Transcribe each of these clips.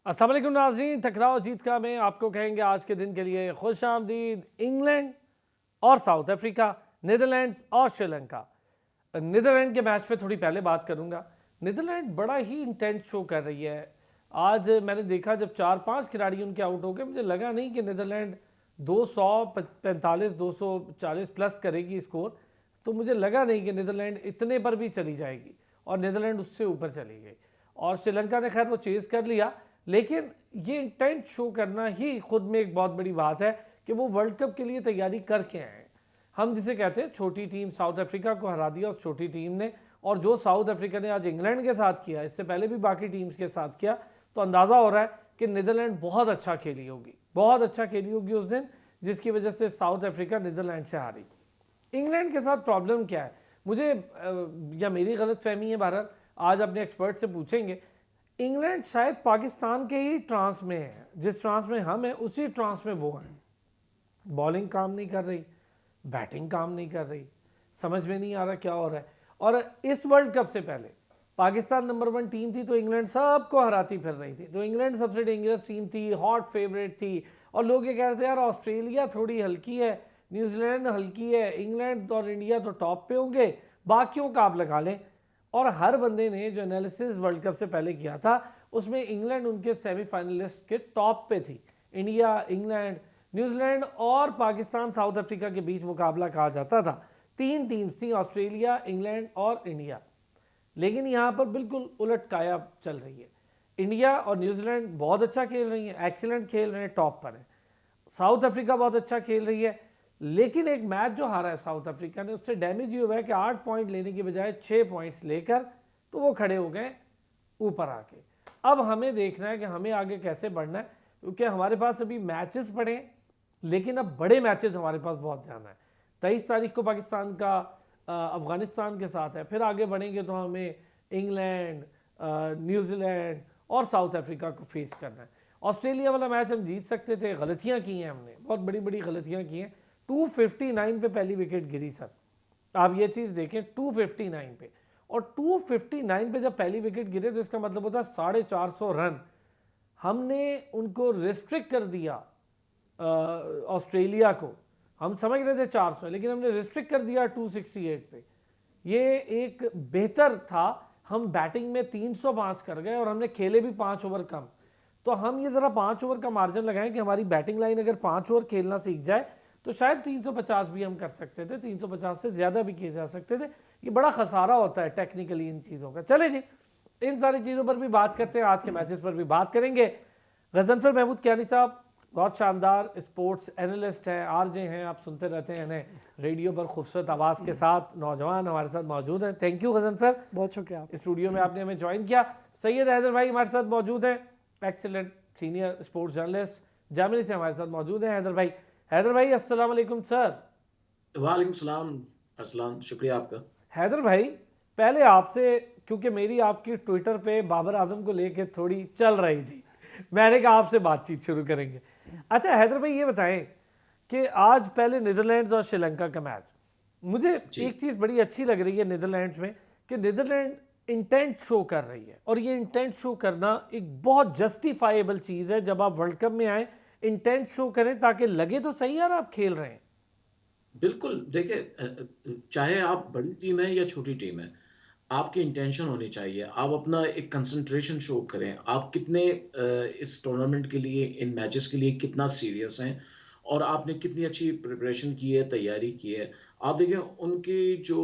अस्सलाम वालेकुम नाज़रीन, टकराव जीत का में आपको कहेंगे आज के दिन के लिए खुश आमदीद। इंग्लैंड और साउथ अफ्रीका, नीदरलैंड्स और श्रीलंका। नीदरलैंड के मैच पे थोड़ी पहले बात करूंगा। नीदरलैंड बड़ा ही इंटेंस शो कर रही है। आज मैंने देखा जब 4-5 खिलाड़ी उनके आउट हो गए, मुझे लगा नहीं कि नीदरलैंड 245 240 प्लस करेगी स्कोर। तो मुझे लगा नहीं कि नीदरलैंड इतने पर भी चली जाएगी, और नीदरलैंड उससे ऊपर चली गई। और श्रीलंका ने खैर वो चेज़ कर लिया, लेकिन ये इंटेंट शो करना ही खुद में एक बहुत बड़ी बात है कि वो वर्ल्ड कप के लिए तैयारी करके आए हैं। हम जिसे कहते हैं छोटी टीम, साउथ अफ्रीका को हरा दिया उस छोटी टीम ने। और जो साउथ अफ्रीका ने आज इंग्लैंड के साथ किया, इससे पहले भी बाकी टीम्स के साथ किया, तो अंदाज़ा हो रहा है कि नीदरलैंड बहुत अच्छा खेली होगी, बहुत अच्छा खेली होगी उस दिन, जिसकी वजह से साउथ अफ्रीका नीदरलैंड से हारी। इंग्लैंड के साथ प्रॉब्लम क्या है, मुझे या मेरी गलत फहमी है, भारत आज अपने एक्सपर्ट से पूछेंगे। इंग्लैंड शायद पाकिस्तान के ही ट्रांस में है, जिस ट्रांस में हम हैं उसी ट्रांस में वो हैं। बॉलिंग काम नहीं कर रही, बैटिंग काम नहीं कर रही, समझ में नहीं आ रहा क्या हो रहा है। और इस वर्ल्ड कप से पहले पाकिस्तान नंबर 1 टीम थी, तो इंग्लैंड सबको हराती फिर रही थी, तो इंग्लैंड सबसे डेंजरस टीम थी, हॉट फेवरेट थी। और लोग ये कह रहे थे यार ऑस्ट्रेलिया थोड़ी हल्की है, न्यूजीलैंड हल्की है, इंग्लैंड और इंडिया तो टॉप पे होंगे, बाकियों का आप लगा लें। और हर बंदे ने जो एनालिसिस वर्ल्ड कप से पहले किया था, उसमें इंग्लैंड उनके सेमीफाइनलिस्ट के टॉप पे थी। इंडिया, इंग्लैंड, न्यूजीलैंड और पाकिस्तान साउथ अफ्रीका के बीच मुकाबला कहा जाता था। 3 टीम्स थी, ऑस्ट्रेलिया, इंग्लैंड और इंडिया। लेकिन यहाँ पर बिल्कुल उलट काया चल रही है। इंडिया और न्यूजीलैंड बहुत अच्छा खेल रही है, एक्सीलेंट खेल रहे हैं, टॉप पर है। साउथ अफ्रीका बहुत अच्छा खेल रही है, लेकिन एक मैच जो हारा है साउथ अफ्रीका ने, उससे डैमेज ये हुआ है कि 8 पॉइंट लेने की बजाय 6 पॉइंट्स लेकर तो वो खड़े हो गए ऊपर आके। अब हमें देखना है कि हमें आगे कैसे बढ़ना है, क्योंकि हमारे पास अभी मैचेस पड़े हैं, लेकिन अब बड़े मैचेस हमारे पास बहुत जाना है। 23 तारीख को पाकिस्तान का अफगानिस्तान के साथ है, फिर आगे बढ़ेंगे तो हमें इंग्लैंड, न्यूजीलैंड और साउथ अफ्रीका को फेस करना है। ऑस्ट्रेलिया वाला मैच हम जीत सकते थे, गलतियां की हैं हमने, बहुत बड़ी बड़ी गलतियां की हैं। 259 पे पहली विकेट गिरी सर, आप ये चीज़ देखें, 259 पे। और 259 पे जब पहली विकेट गिरे तो इसका मतलब होता है 450 रन हमने उनको रिस्ट्रिक्ट कर दिया। ऑस्ट्रेलिया को हम समझ रहे थे 400, लेकिन हमने रिस्ट्रिक्ट कर दिया 268 पे। ये एक बेहतर था। हम बैटिंग में 305 कर गए और हमने खेले भी 5 ओवर कम। तो हम ये ज़रा 5 ओवर का मार्जिन लगाएं कि हमारी बैटिंग लाइन अगर 5 ओवर खेलना सीख जाए तो शायद 350 भी हम कर सकते थे, 350 से ज़्यादा भी किए जा सकते थे। ये बड़ा खसारा होता है टेक्निकली इन चीज़ों का। चले जी, इन सारी चीज़ों पर भी बात करते हैं, आज के मैचेस पर भी बात करेंगे। गजनफर महमूद कियानी साहब बहुत शानदार स्पोर्ट्स एनालिस्ट हैं, आरजे हैं, आप सुनते रहते हैं इन्हें रेडियो पर खूबसूरत आवाज़ के साथ, नौजवान हमारे साथ मौजूद हैं। थैंक यू गजनफर, बहुत शुक्रिया। स्टूडियो में आपने हमें ज्वाइन किया। सैयद हैदर भाई हमारे साथ मौजूद हैं, excellent senior sports journalist, Germany से हमारे साथ मौजूद हैं हैदर भाई। हैदर भाई अस्सलाम वालेकुम सर। वालेकुम सलाम अरसलान, शुक्रिया आपका। हैदर भाई, पहले आपसे, क्योंकि मेरी आपकी ट्विटर पे बाबर आजम को लेके थोड़ी चल रही थी, मैंने कहा आपसे बातचीत शुरू करेंगे। अच्छा हैदर भाई, ये बताएं कि आज पहले नीदरलैंड्स और श्रीलंका का मैच, मुझे जी एक चीज़ बड़ी अच्छी लग रही है नीदरलैंड्स में, कि नीदरलैंड इंटेंट शो कर रही है। और ये इंटेंट शो करना एक बहुत जस्टिफाइबल चीज़ है। जब आप वर्ल्ड कप में आए, इंटेंट शो करें ताकि लगे तो सही यार आप खेल रहे हैं। बिल्कुल, देखिए चाहे आप बड़ी टीम है या छोटी टीम है, आपकी इंटेंशन होनी चाहिए। आप अपना एक कंसंट्रेशन शो करें, आप कितने इस टूर्नामेंट के लिए, इन मैचेस के लिए कितना सीरियस हैं और आपने कितनी अच्छी प्रिपरेशन की है, तैयारी की है। आप देखें उनकी जो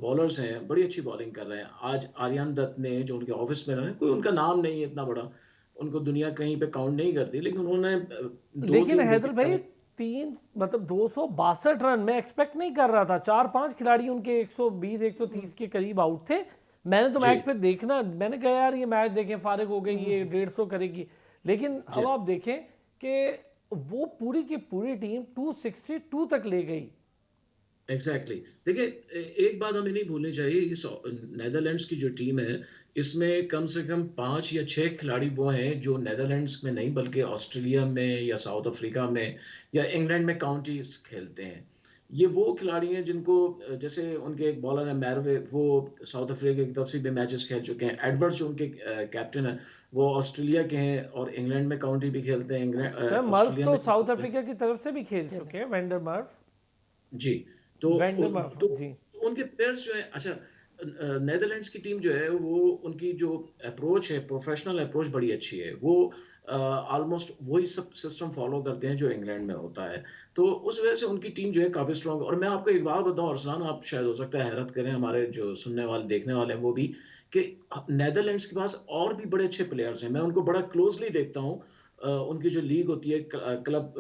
बॉलर्स हैं, बड़ी अच्छी बॉलिंग कर रहे हैं। आज आर्यन दत्त ने, जो उनके ऑफिस में है, कोई उनका नाम नहीं है इतना बड़ा, उनको दुनिया कहीं पे काउंट नहीं करती, लेकिन उन्होंने दो लेकिन तीन हैदर विकेट। भाई, तीन मतलब 262 रन मैं एक्सपेक्ट नहीं कर रहा था। 4-5 खिलाड़ी उनके 120 130 के करीब आउट थे। मैंने तो जी मैच पे देखना, मैंने कहा यार ये मैच देखें, फारिग हो गई, ये 150 करेगी। लेकिन जी अब आप देखें कि वो पूरी की पूरी टीम 262 तक ले गई। एग्जैक्टली देखिए, एक बात हमें नहीं भूलनी चाहिए। इस नेदरलैंड्स की जो टीम है, इसमें कम से कम 5 या 6 खिलाड़ी वो हैं जो नेदरलैंड्स में नहीं बल्कि ऑस्ट्रेलिया में या साउथ अफ्रीका में या इंग्लैंड में काउंटीज खेलते हैं। ये वो खिलाड़ी हैं जिनको जैसे उनके एक बॉलर है मैरवे, वो साउथ अफ्रीका की तरफ से भी मैचेस खेल चुके हैं। एडवर्ड्स जो उनके कैप्टन हैं, वो ऑस्ट्रेलिया के हैं और इंग्लैंड में काउंटी भी खेलते हैं, सर मर्फ ऑस्ट्रेलिया तो में भी साउथ खेलते हैं। अफ्रीका की तरफ से भी खेल खेले। चुके हैं, वेंडर मर्फ। जी। तो वेंडर मर्फ तो जी। उनके प्लेयर्स जो है, अच्छा, नेदरलैंड्स की टीम जो है, वो उनकी जो अप्रोच है, प्रोफेशनल अप्रोच बड़ी अच्छी है। वो ऑलमोस्ट वही सब सिस्टम फॉलो करते हैं जो इंग्लैंड में होता है। तो उस वजह से उनकी टीम जो है काफी स्ट्रांग। और मैं आपको एक बात बताऊं अरसलान, आप शायद हो सकता है हैरत करें, हमारे जो सुनने वाले देखने वाले हैं वो भी, कि नेदरलैंड्स के पास और भी बड़े अच्छे प्लेयर्स हैं। मैं उनको बड़ा क्लोजली देखता हूँ। उनकी जो लीग होती है, क्लब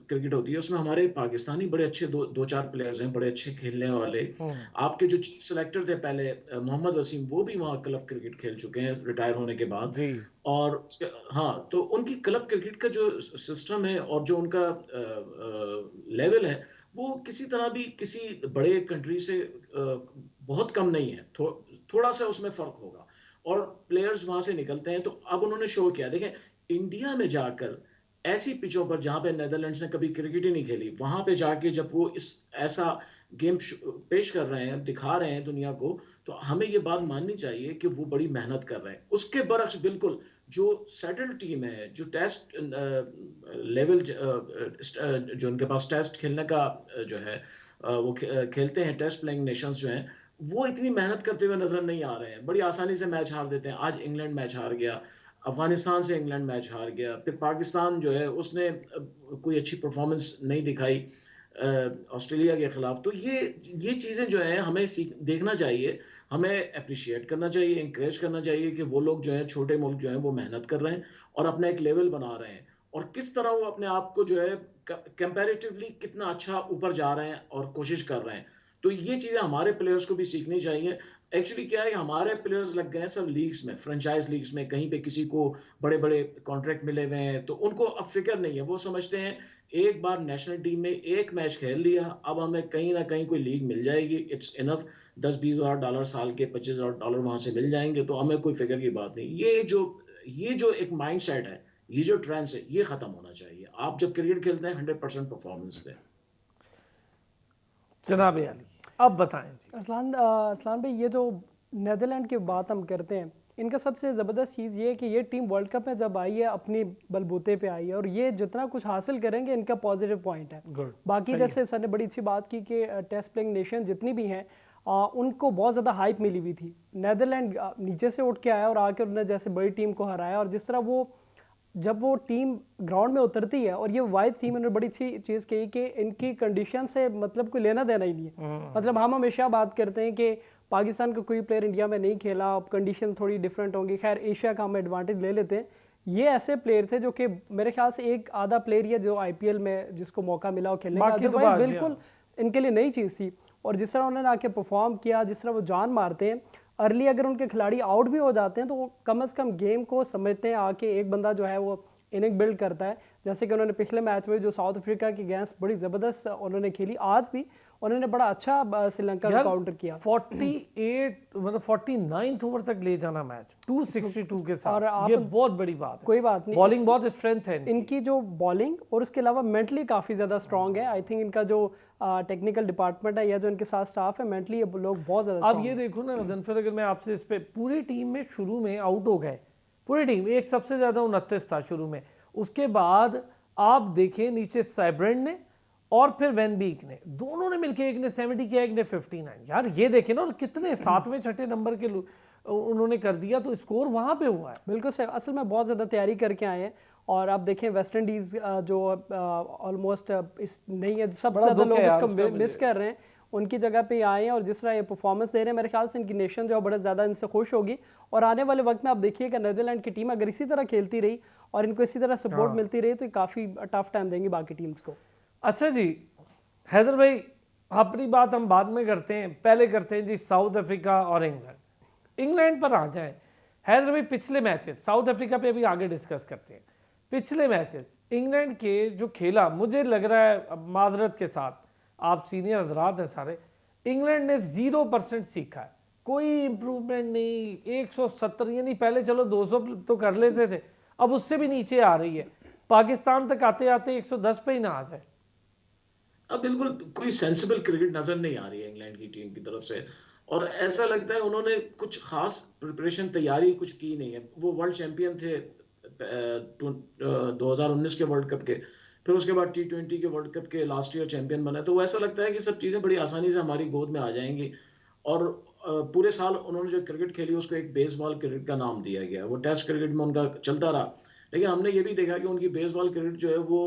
क्रिकेट होती है, उसमें हमारे पाकिस्तानी बड़े अच्छे दो चार प्लेयर्स हैं, बड़े अच्छे खेलने वाले। हम्म। आपके जो चीफ सेलेक्टर थे पहले, मोहम्मद वसीम, वो भी वहाँ क्लब क्रिकेट खेल चुके हैं रिटायर होने के बाद। जी। और हाँ, तो उनकी क्लब क्रिकेट का जो सिस्टम है और जो उनका लेवल है, वो किसी तरह भी किसी बड़े कंट्री से बहुत कम नहीं है। थोड़ा सा उसमें फर्क होगा। और प्लेयर्स वहां से निकलते हैं। तो अब उन्होंने शो किया, देखें, इंडिया में जाकर ऐसी पिचों पर जहां पे नेदरलैंड्स ने कभी क्रिकेट ही नहीं खेली, वहां पे जाके जब वो इस ऐसा गेम पेश कर रहे हैं, दिखा रहे हैं दुनिया को, तो हमें ये बात माननी चाहिए कि वो बड़ी मेहनत कर रहे हैं। उसके बरक्स बिल्कुल जो सेटल्ड टीम है, जो टेस्ट लेवल, जो उनके पास टेस्ट खेलने का जो है, वो खेलते हैं, टेस्ट प्लेइंग नेशंस जो हैं, वो इतनी मेहनत करते हुए नजर नहीं आ रहे हैं। बड़ी आसानी से मैच हार देते हैं। आज इंग्लैंड मैच हार गया, अफगानिस्तान से इंग्लैंड मैच हार गया, फिर पाकिस्तान जो है उसने कोई अच्छी परफॉर्मेंस नहीं दिखाई ऑस्ट्रेलिया के खिलाफ। तो ये चीज़ें जो है हमें देखना चाहिए, हमें अप्रिशिएट करना चाहिए, इंकरेज करना चाहिए कि वो लोग जो है, छोटे मुल्क जो है, वो मेहनत कर रहे हैं और अपना एक लेवल बना रहे हैं, और किस तरह वो अपने आप को जो है कंपैरेटिवली कितना अच्छा ऊपर जा रहे हैं और कोशिश कर रहे हैं। तो ये चीज़ें हमारे प्लेयर्स को भी सीखनी चाहिए। एक्चुअली क्या है, हमारे प्लेयर्स लग गए हैं सब लीग्स में, फ्रेंचाइज लीग्स में, कहीं पे किसी को बड़े बड़े कॉन्ट्रैक्ट मिले हुए हैं, तो उनको अब फिक्र नहीं है। वो समझते हैं एक बार नेशनल टीम में एक मैच खेल लिया, अब हमें कहीं ना कहीं कोई लीग मिल जाएगी, इट्स इनफ। 10-20 हज़ार डॉलर साल के, 25 हज़ार डॉलर वहां से मिल जाएंगे, तो हमें कोई फिक्र की बात नहीं। ये जो एक माइंड सेट है, ये जो ट्रेंड है, ये खत्म होना चाहिए। आप जब क्रिकेट खेलते हैं 100% परफॉर्मेंस दें। जनाब अली, अब बताएं जी। असलान भाई, ये जो नेदरलैंड की बात हम करते हैं, इनका सबसे ज़बरदस्त चीज़ ये है कि ये टीम वर्ल्ड कप में जब आई है अपनी बलबूते पे आई है, और ये जितना कुछ हासिल करेंगे इनका पॉजिटिव पॉइंट है। गुड। बाकी जैसे सर ने बड़ी अच्छी बात की कि टेस्ट प्लेइंग नेशन जितनी भी हैं, उनको बहुत ज़्यादा हाइप मिली हुई थी। नेदरलैंड नीचे से उठ के आया और आकर उन्होंने जैसे बड़ी टीम को हराया, और जिस तरह वो जब वो टीम ग्राउंड में उतरती है, और ये वाइड थी, मैंने बड़ी अच्छी चीज़ कही कि इनकी कंडीशन से मतलब कोई लेना देना ही नहीं है। मतलब हम हमेशा बात करते हैं कि पाकिस्तान का कोई प्लेयर इंडिया में नहीं खेला, अब कंडीशन थोड़ी डिफरेंट होंगी, खैर एशिया का हम एडवांटेज ले लेते हैं। ये ऐसे प्लेयर थे जो कि मेरे ख्याल से एक आधा प्लेयर ही है जो आईपीएल में जिसको मौका मिला हो खेलने का, बाकी तो अदरवाइज बात बिल्कुल इनके लिए नई चीज़ थी। और जिस तरह उन्होंने आके परफॉर्म किया, जिस तरह वो जान मारते हैं अर्ली, अगर उनके खिलाड़ी आउट भी हो जाते हैं तो वो कम से कम गेम को समझते हैं, आके एक बंदा जो है वो इनिंग बिल्ड करता है। जैसे कि उन्होंने पिछले मैच में जो साउथ अफ्रीका की अगेंस्ट बड़ी ज़बरदस्त उन्होंने खेली, आज भी उन्होंने बड़ा अच्छा श्रीलंका का काउंटर किया। 48 मतलब 49th ओवर तक ले जाना मैच 262 के साथ, और आप ये बहुत बड़ी बात है। कोई बात नहीं, बॉलिंग बहुत स्ट्रेंथ है इनकी जो बॉलिंग, और उसके अलावा मेंटली काफ़ी ज़्यादा स्ट्रांग है। आई थिंक इनका जो टेक्निकल डिपार्टमेंट है या जो इनके साथ स्टाफ है, मेंटली ये लोग बहुत ज़्यादा। अब ये देखो ना जनफर, अगर मैं आपसे इस पे, पूरी टीम में शुरू में आउट हो गए, पूरी टीम, एक सबसे ज़्यादा 29 था शुरू में, उसके बाद आप देखें नीचे सैब्रेंड ने और फिर वैन बीक ने, दोनों ने मिलके, एक ने 70 किया, एक ने 59। यार ये देखें ना, और कितने 7वें 6ठे नंबर के उन्होंने कर दिया, तो स्कोर वहां पे हुआ है। बिल्कुल सही, असल में बहुत ज़्यादा तैयारी करके आए हैं। और आप देखें वेस्ट इंडीज़ जो ऑलमोस्ट इस नहीं है, सबसे ज़्यादा लोग इसको मिस कर रहे हैं, उनकी जगह पे आए हैं, और जिस तरह ये परफॉर्मेंस दे रहे हैं, मेरे ख्याल से इनकी नेशन जो है बड़ा ज़्यादा इनसे खुश होगी। और आने वाले वक्त में आप देखिएगा नेदरलैंड की टीम अगर इसी तरह खेलती रही और इनको इसी तरह सपोर्ट मिलती रही, तो काफ़ी टफ टाइम देंगी बाकी टीम्स को। अच्छा जी हैदर भाई, अपनी बात हम बाद में करते हैं, पहले करते हैं जी साउथ अफ्रीका और इंग्लैंड। इंग्लैंड पर आ जाएं हैदर भाई, पिछले मैचेस, साउथ अफ्रीका पे अभी आगे डिस्कस करते हैं। पिछले मैचेस इंग्लैंड के जो खेला, मुझे लग रहा है, माजरत के साथ, आप सीनियर हजरात हैं सारे, इंग्लैंड ने 0% सीखा है, कोई इम्प्रूवमेंट नहीं। 170, यानी पहले चलो 200 तो कर लेते थे, अब उससे भी नीचे आ रही है। पाकिस्तान तक आते आते 110 पे ही ना आ जाए। अब बिल्कुल कोई सेंसिबल क्रिकेट नजर नहीं आ रही है इंग्लैंड की टीम की तरफ से। और ऐसा लगता है उन्होंने कुछ खास प्रिपरेशन तैयारी कुछ की नहीं है। वो वर्ल्ड चैंपियन थे 2019 के वर्ल्ड कप के, फिर उसके बाद T20 के वर्ल्ड कप के लास्ट ईयर चैंपियन बने। तो वो ऐसा लगता है कि सब चीज़ें बड़ी आसानी से हमारी गोद में आ जाएंगी। और पूरे साल उन्होंने जो क्रिकेट खेली उसको एक बेसबॉल क्रिकेट का नाम दिया गया। वो टेस्ट क्रिकेट में उनका चलता रहा, लेकिन हमने ये भी देखा कि उनकी बेसबॉल क्रिकेट जो है वो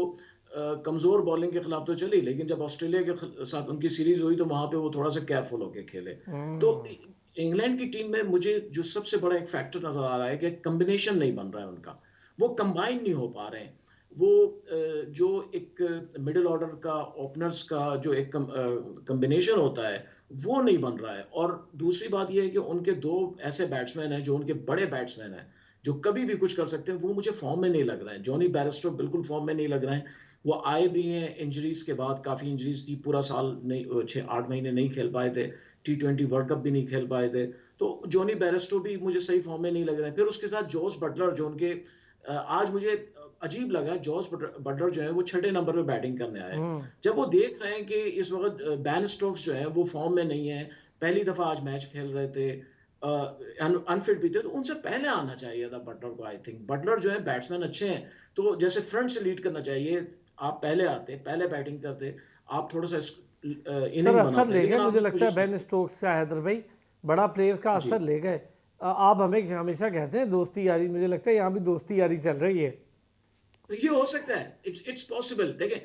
कमजोर बॉलिंग के खिलाफ तो चली, लेकिन जब ऑस्ट्रेलिया के साथ उनकी सीरीज हुई तो वहां पे वो थोड़ा सा केयरफुल होके खेले। तो इंग्लैंड की टीम में मुझे जो सबसे बड़ा एक फैक्टर नजर आ रहा है कि कम्बिनेशन नहीं बन रहा है उनका। वो कंबाइन नहीं हो पा रहे हैं। वो जो एक मिडिल ऑर्डर का ओपनर्स का जो एक कम्बिनेशन होता है वो नहीं बन रहा है। और दूसरी बात यह है कि उनके दो ऐसे बैट्समैन हैं जो उनके बड़े बैट्समैन हैं, जो कभी भी कुछ कर सकते हैं, वो मुझे फॉर्म में नहीं लग रहा है। जॉनी बैरस्टो बिल्कुल फॉर्म में नहीं लग रहे हैं। वो आए भी हैं इंजरीज के बाद, काफी इंजरीज थी, पूरा साल नहीं, 6-8 महीने नहीं खेल पाए थे, T20 वर्ल्ड कप भी नहीं खेल पाए थे। तो जॉनी बैरस्टो भी मुझे सही फॉर्म में नहीं लग रहे हैं। फिर उसके साथ जॉस बटलर जो उनके आज मुझे अजीब लगा, जॉस बटलर जो है वो 6 नंबर पे बैटिंग करने आए। जब वो देख रहे हैं कि इस वक्त बैन स्टोक्स जो है वो फॉर्म में नहीं है, पहली दफा आज मैच खेल रहे थे, अनफिट भी थे, तो उनसे पहले आना चाहिए था बटलर को। आई थिंक बटलर जो है बैट्समैन अच्छे हैं, तो जैसे फ्रंट से लीड करना चाहिए। आप पहले आते, पहले बैटिंग करते, आप थोड़ा सा सर इनिंग असर बनाते, ले लेकिन गए मुझे आपने लगता है पोजीशन। बेन स्टोक्स का, हैदर भाई बड़ा प्लेयर का जी, असर ले गए। आप हमें हमेशा कहते हैं दोस्ती यारी, मुझे लगता है यहाँ भी दोस्ती यारी चल रही है। तो ये हो सकता है, इट्स पॉसिबल। देखें,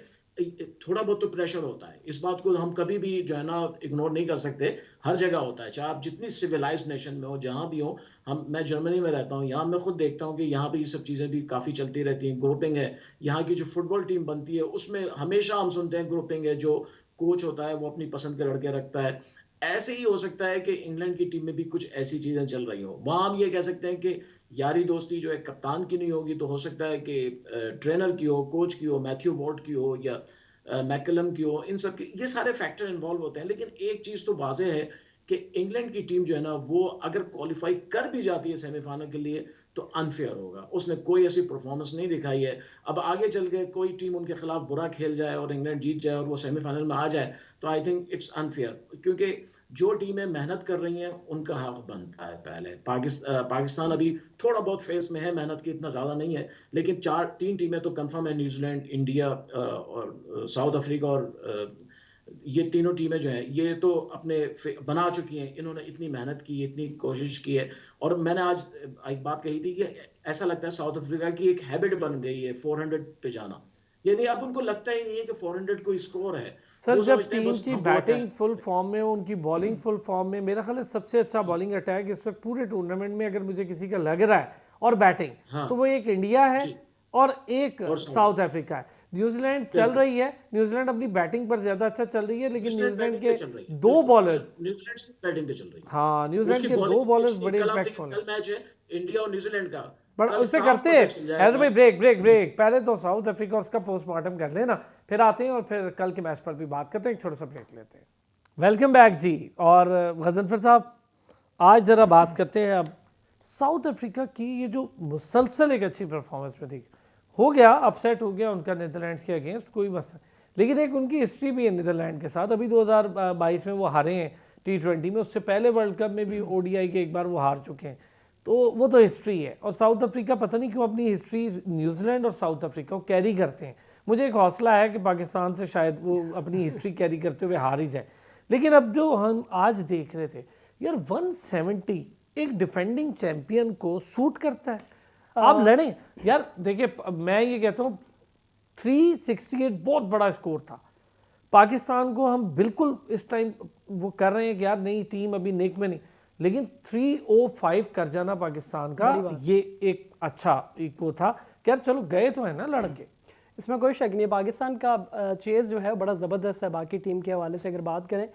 थोड़ा बहुत तो प्रेशर होता है, इस बात को हम कभी भी जो है ना इग्नोर नहीं कर सकते। हर जगह होता है, चाहे आप जितनी सिविलाइज्ड नेशन में हो, जहां भी हो। मैं जर्मनी में रहता हूँ, यहाँ मैं खुद देखता हूँ कि यहाँ पे ये सब चीजें भी काफी चलती रहती हैं। ग्रुपिंग है, यहाँ की जो फुटबॉल टीम बनती है उसमें हमेशा हम सुनते हैं ग्रुपिंग है। जो कोच होता है वो अपनी पसंद के लड़के रखता है। ऐसे ही हो सकता है कि इंग्लैंड की टीम में भी कुछ ऐसी चीजें चल रही हो। वहां हम ये कह सकते हैं कि यारी दोस्ती जो है कप्तान की नहीं होगी, तो हो सकता है कि ट्रेनर की हो, कोच की हो, मैथ्यू वॉर्ड की हो, या मैकलम की हो। इन सब की, ये सारे फैक्टर इन्वॉल्व होते हैं। लेकिन एक चीज तो वाजह है कि इंग्लैंड की टीम जो है ना वो अगर क्वालिफाई कर भी जाती है सेमीफाइनल के लिए तो अनफेयर होगा। उसने कोई ऐसी परफॉर्मेंस नहीं दिखाई है। अब आगे चल के कोई टीम उनके खिलाफ बुरा खेल जाए और इंग्लैंड जीत जाए और वो सेमीफाइनल में आ जाए, तो आई थिंक इट्स अनफेयर। क्योंकि जो टीमें मेहनत कर रही हैं उनका हक बनता है पहले। पाकिस्तान अभी थोड़ा बहुत फेस में है, मेहनत की इतना ज्यादा नहीं है, लेकिन 3 टीमें तो कंफर्म है, न्यूजीलैंड, इंडिया और साउथ अफ्रीका। और ये तीनों टीमें जो हैं ये तो अपने बना चुकी हैं। इन्होंने इतनी मेहनत की, इतनी कोशिश की है। और मैंने आज एक बात कही थी कि ऐसा लगता है साउथ अफ्रीका की एक हैबिट बन गई है 400 पे जाना। यानी अब उनको लगता ही नहीं है कि 400 कोई स्कोर है। सर वो जब समझते हैं टीम बस की हम बहुत है। बैटिंग फुल फॉर्म में हो, उनकी बॉलिंग फुल फॉर्म में, मेरा ख्याल है सबसे अच्छा बॉलिंग अटैक इस वक्त पूरे टूर्नामेंट में अगर मुझे किसी का लग रहा है, और बैटिंग, हाँ तो वो एक इंडिया है जी, और एक और साउथ अफ्रीका है। न्यूजीलैंड चल बिल्कुल। रही है, न्यूजीलैंड अपनी बैटिंग पर ज्यादा अच्छा चल रही है, लेकिन न्यूजीलैंड न्यूजीलैंड बैटिंग पे के चल रही है, दो बिल्कुल। बॉलर्स, न्यूजीलैंड सिर्फ बैटिंग पे चल रही हाँ है, न्यूजीलैंड उसकी के दो बॉलिंग बॉलर्स अच्छी नहीं। बड़े कल आप देखिए, इम्पैक्टफुल हैं। कल मैच है इंडिया और न्यूजीलैंड का। बट कल उस पे साफ करते हैं पता चल हैदर जाएगा। भाई, ब्रेक ब्रेक जी, ब्रेक, पहले तो साउथ अफ्रीका और उसका पोस्टमार्टम कर लेना, फिर आते हैं और फिर कल के मैच पर भी बात करते हैं। एक छोटा सा ब्रेक लेते हैं। वेलकम बैक जी। और गजनफर साहब, आज ज़रा बात करते हैं अब साउथ अफ्रीका की। ये जो मुसलसल एक अच्छी परफॉर्मेंस में थी, हो गया अपसेट हो गया उनका नीदरलैंड्स के अगेंस्ट, कोई मसला, लेकिन एक उनकी हिस्ट्री भी है नीदरलैंड के साथ। अभी 2022 में वो हारे हैं T20 में, उससे पहले वर्ल्ड कप में भी ODI के एक बार वो हार चुके हैं, तो वो तो हिस्ट्री है। और साउथ अफ्रीका पता नहीं क्यों अपनी हिस्ट्री न्यूजीलैंड और साउथ अफ्रीका को कैरी करते हैं। मुझे एक हौसला है कि पाकिस्तान से शायद वो अपनी हिस्ट्री कैरी करते हुए हार ही जाए। लेकिन अब जो हम आज देख रहे थे यार, 170 एक डिफेंडिंग चैंपियन को सूट करता है। आप लड़ें यार, देखिए मैं ये कहता हूँ 368 बहुत बड़ा स्कोर था। पाकिस्तान को हम बिल्कुल इस टाइम वो कर रहे हैं कि यार नहीं, टीम अभी नेक में नहीं, लेकिन 305 कर जाना पाकिस्तान का, ये एक अच्छा एक वो था कि यार चलो गए तो है ना लड़के। इसमें कोई शक नहीं है, पाकिस्तान का चेज़ जो है बड़ा ज़बरदस्त है। बाकी टीम के हवाले से अगर बात करें,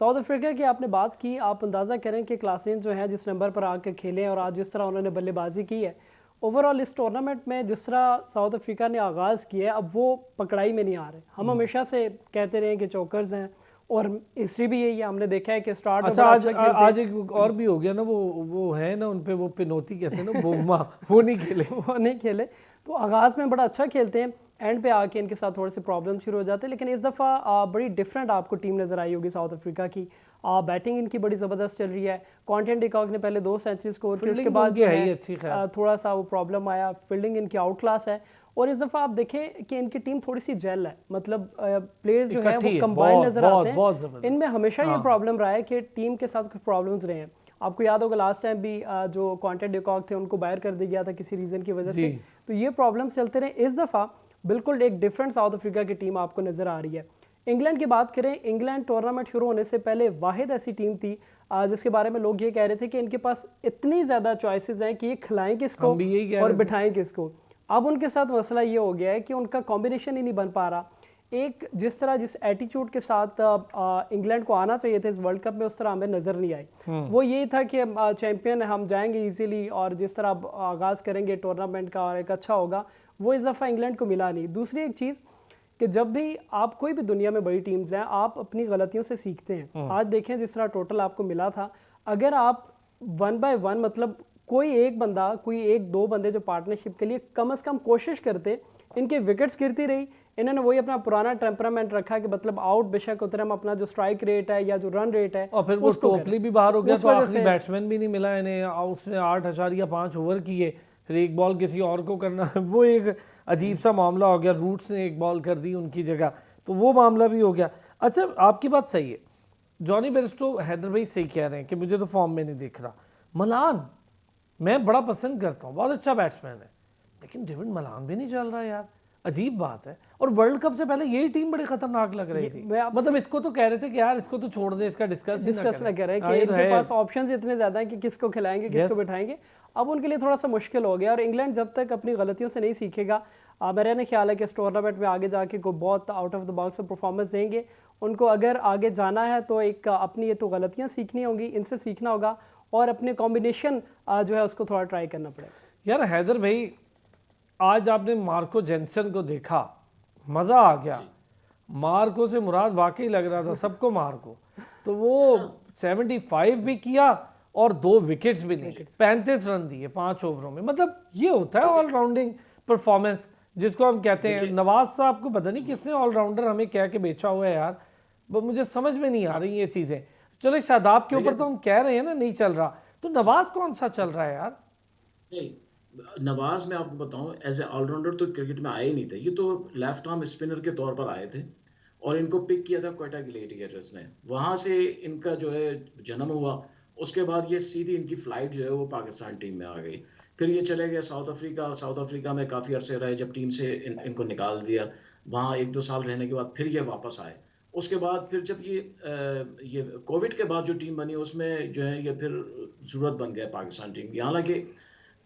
साउथ अफ्रीका की आपने बात की, आप अंदाज़ा करें कि क्लासेन जो है जिस नंबर पर आकर खेले और आज जिस तरह उन्होंने बल्लेबाजी की है, ओवरऑल इस टूर्नामेंट में जिस तरह साउथ अफ्रीका ने आगाज़ किया है, अब वो पकड़ाई में नहीं आ रहे। हम हमेशा से कहते रहे कि चौकर्स हैं, और हिस्ट्री भी यही है, हमने देखा है कि स्टार्ट में अच्छा बड़ा आज अच्छा खेलते आज एक और भी हो गया ना, वो है ना उन पे वो पिनोती कहते हैं ना, बोमा, वो नहीं खेले। हैं, वो नहीं खेले। तो आगाज़ में बड़ा अच्छा खेलते हैं, एंड पे आके इनके साथ थोड़े से प्रॉब्लम शुरू हो जाते हैं। लेकिन इस दफ़ा बड़ी डिफरेंट आपको टीम नज़र आई होगी साउथ अफ्रीका की। बैटिंग इनकी बड़ी ज़बरदस्त चल रही है। क्वांटन डिकॉक ने पहले 2 सेंचुरी स्कोर की, उसके फील्डिंग बाद उनकी जो है है ही अच्छी, खैर थोड़ा सा वो प्रॉब्लम आया। फील्डिंग इनकी आउट क्लास है। और इस दफ़ा आप देखें कि इनकी टीम थोड़ी सी जेल है, मतलब प्लेयर्स जो है इकट्ठी वो है, कंबाइन बहुत नज़र बहुत आते हैं। बहुत जबरदस्त। इनमें हमेशा ये हाँ। प्रॉब्लम रहा है कि टीम के साथ कुछ प्रॉब्लम्स रहे हैं। आपको याद होगा लास्ट टाइम भी जो क्वांटन डिकॉक थे उनको बाहर कर दिया गया था किसी रीज़न की वजह से। जी। तो ये प्रॉब्लम्स चलते रहे। इस दफ़ा बिल्कुल एक डिफरेंट साउथ अफ्रीका की टीम आपको नज़र आ रही है। इंग्लैंड की बात करें, इंग्लैंड टूर्नामेंट शुरू होने से पहले वाहिद ऐसी टीम थी जिसके बारे में लोग ये कह रहे थे कि इनके पास इतनी ज़्यादा चॉइसेस हैं कि ये खिलाएं किसको हम भी यही कह और रहे थे। बिठाएं किसको। अब उनके साथ मसला ये हो गया है कि उनका कॉम्बिनेशन ही नहीं बन पा रहा। एक जिस एटीट्यूड के साथ इंग्लैंड को आना चाहिए था इस वर्ल्ड कप में, उस तरह हमें नज़र नहीं आई। वो यही था कि चैंपियन हम जाएंगे इजीली, और जिस तरह अब आगाज़ करेंगे टूर्नामेंट का और एक अच्छा होगा, वो इस दफ़ा इंग्लैंड को मिला नहीं। दूसरी एक चीज़ कि जब भी आप कोई भी दुनिया में बड़ी टीम्स हैं, आप अपनी गलतियों से सीखते हैं। आज देखें जिस तरह टोटल आपको मिला था, अगर आप 1 बाय 1 मतलब कोई एक बंदा, कोई एक दो बंदे जो पार्टनरशिप के लिए कम से कम कोशिश करते, इनके विकेट्स गिरती रही। इन्होंने वही अपना पुराना टेम्परामेंट रखा कि मतलब आउट बेशक उतरे, हम अपना जो स्ट्राइक रेट है या जो रन रेट है और फिर वो उसको टोपली करें। भी बाहर हो गया, उस तो वजह आखिरी से बैट्समैन भी नहीं मिला इन्हें, और उसने 8.5 ओवर किए, फिर एक बॉल किसी और को करना वो एक अजीब सा मामला हो गया। रूट्स ने एक बॉल कर दी उनकी जगह, तो वो मामला भी हो गया। अच्छा आपकी बात सही है, जॉनी बेयरस्टो, हैदर भाई सही कह रहे हैं कि मुझे तो फॉर्म में नहीं दिख रहा। मलान मैं बड़ा पसंद करता हूँ, बहुत अच्छा बैट्समैन है, लेकिन डेविड मलान भी नहीं चल रहा यार, अजीब बात है। और वर्ल्ड कप से पहले यही टीम बड़ी खतरनाक लग रही थी, मतलब इसको तो कह रहे थे कि यार इसको तो छोड़ दे, इसका डिस्कस ना करें हाँ, कि ये तो इनके है। पास ऑप्शंस इतने ज़्यादा हैं कि किसको खिलाएंगे किसको बिठाएंगे। अब उनके लिए थोड़ा सा मुश्किल हो गया। और इंग्लैंड जब तक अपनी गलतियों से नहीं सीखेगा, मेरा नहीं ख्याल है कि इस टूर्नामेंट में आगे जाके को बहुत out of the box performance देंगे। उनको अगर आगे जाना है तो एक अपनी ये तो गलतियाँ सीखनी होंगी, इनसे सीखना होगा, और अपने कॉम्बिनेशन जो है उसको थोड़ा ट्राई करना पड़ेगा। यार हैदर भाई, आज आपने मार्को जेनसन को देखा, मज़ा आ गया। मार्को से मुराद वाकई लग रहा था सबको मार्को, तो वो 75 भी किया और 2 विकेट्स भी लिए, 35 रन दिए 5 ओवरों में। मतलब ये होता है ऑलराउंडिंग परफॉर्मेंस जिसको हम कहते हैं। नवाज साहब को पता नहीं किसने ऑलराउंडर हमें कह के बेचा हुआ है यार, वो मुझे समझ में नहीं आ रही ये चीज़ें। चलो शादाब के ऊपर तो हम कह रहे हैं ना नहीं चल रहा, तो नवाज कौन सा चल रहा है यार? नहीं, नवाज मैं आपको बताऊं एज ए ऑलराउंडर तो क्रिकेट में आए ही नहीं थे। ये तो लेफ्ट आर्म स्पिनर के तौर पर आए थे और इनको पिक किया था क्वेटा ग्लेडिएटर्स ने, वहां से इनका जो है जन्म हुआ। उसके बाद ये सीधी इनकी फ्लाइट जो है वो पाकिस्तान टीम में आ गई। फिर ये चले गए साउथ अफ्रीका। साउथ अफ्रीका में काफी अरसे रहे, जब टीम से इनको निकाल दिया। वहां 1-2 साल रहने के बाद फिर ये वापस आए। उसके बाद फिर जब ये कोविड के बाद जो टीम बनी उसमें जो है ये फिर जरूरत बन गया पाकिस्तान टीम की। हालांकि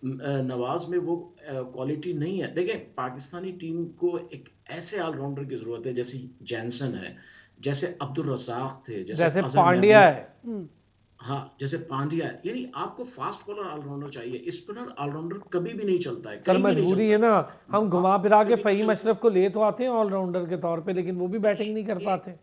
नवाज में वो क्वालिटी नहीं है। देखें, पाकिस्तानी टीम को एक ऐसे ऑलराउंडर की जरूरत है, जैसे जैनसन है, जैसे अब्दुल रज़ाक थे, जैसे जैसे अजहर पांड्या महमूद। है। हाँ, जैसे पांड्या है। यानी आपको फास्ट बॉलर ऑलराउंडर चाहिए। स्पिनर ऑलराउंडर कभी भी नहीं चलता है, सर कहीं भी नहीं मजबूरी है चलता ना, है। हम घुमा नवाज फिरा के कभी नहीं फ़हीम चलता। अशरफ को ले तो आते हैं ऑलराउंडर के तौर पे, लेकिन वो भी बैटिंग नहीं कर पाते।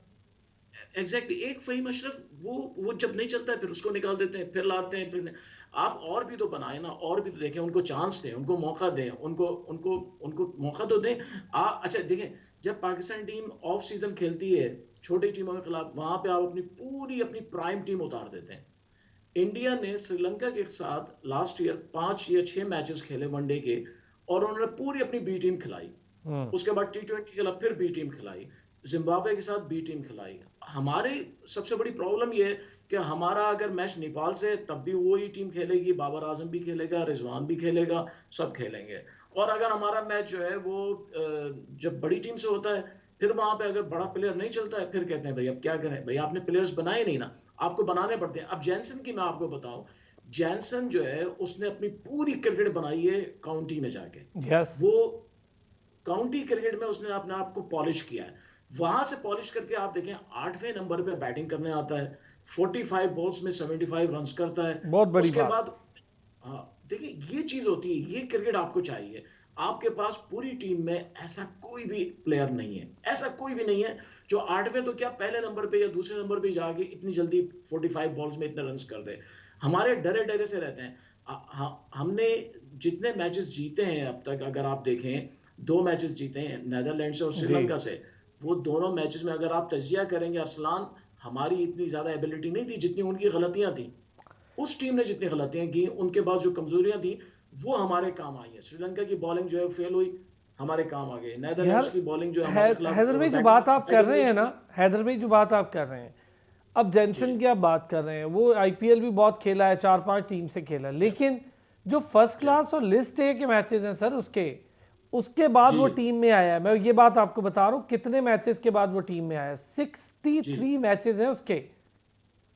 एग्जैक्टली एक फ़हीम अशरफ, वो जब नहीं चलता है फिर उसको निकाल देते हैं, फिर लाते हैं, फिर आप और भी तो बनाए ना, और भी तो देखें, उनको चांस दें, उनको मौका दें, उनको उनको उनको मौका तो दें। अच्छा देखें, जब पाकिस्तान टीम ऑफ सीजन खेलती है छोटी टीमों के खिलाफ, वहां पे आप अपनी प्राइम टीम उतार देते हैं। इंडिया ने श्रीलंका के साथ लास्ट ईयर 5 या 6 मैचेस खेले वनडे के, और उन्होंने पूरी अपनी बी टीम खिलाई। उसके बाद T20 खेला, फिर बी टीम खिलाई। जिम्बाब्वे के साथ बी टीम खिलाई। हमारी सबसे बड़ी प्रॉब्लम ये है कि हमारा अगर मैच नेपाल से, तब भी वही टीम खेलेगी, बाबर आजम भी खेलेगा, रिजवान भी खेलेगा, सब खेलेंगे। और अगर हमारा मैच जो है वो जब बड़ी टीम से होता है, फिर वहां पे अगर बड़ा प्लेयर नहीं चलता है, फिर कहते हैं भाई अब क्या करें, भाई आपने प्लेयर्स बनाए नहीं ना, आपको बनाने पड़ते हैं। अब जैनसन की मैं आपको बताऊं, जैनसन जो है उसने अपनी पूरी क्रिकेट बनाई है काउंटी में जाके। यस, वो काउंटी क्रिकेट में उसने अपने आप को पॉलिश किया है। वहां से पॉलिश करके आप देखें 8वें नंबर पे बैटिंग करने आता है, 45 बॉल्स में 75 रन्स करता है। बहुत बड़ी उसके बात। बाद हाँ देखिए, ये चीज होती है, ये क्रिकेट आपको चाहिए। आपके पास पूरी टीम में ऐसा कोई भी प्लेयर नहीं है, ऐसा कोई भी नहीं है जो 8वें तो क्या पहले नंबर पे या दूसरे नंबर पे जाके इतनी जल्दी 45 बॉल्स में इतने रन्स कर दे। हमारे डरे डरे से रहते हैं। हमने जितने मैचेस जीते हैं अब तक, अगर आप देखें 2 मैचेस जीते हैं नेदरलैंड से और जी श्रीलंका से। वो दोनों मैचेस में अगर आप तजिया करेंगे अरसलान, हमारी इतनी ज्यादा एबिलिटी नहीं थी जितनी उनकी गलतियां थी। उस टीम ने जितनी गलतियां की, उनके पास जो कमजोरियां थी वो हमारे काम आई है। श्रीलंका की बॉलिंग जो है फेल हुई, हमारे काम आ गई। यार, नेदरलैंड्स की बॉलिंग जो है हमारे खिलाफ हैदर भाई जो बात आप कर रहे हैं ना, हैदर भाई जो बात आप कर रहे हैं, अब जेनसन की आप बात कर रहे हैं, वो आईपीएल भी बहुत खेला है, 4-5 टीम से खेला है, लेकिन जो फर्स्ट क्लास और लिस्ट ए के मैचेस हैं सर उसके बाद वो टीम में आया है। मैं ये बात आपको बता रहा हूँ, कितने मैचेस के बाद वो टीम में आया है, 63 मैचेस हैं उसके।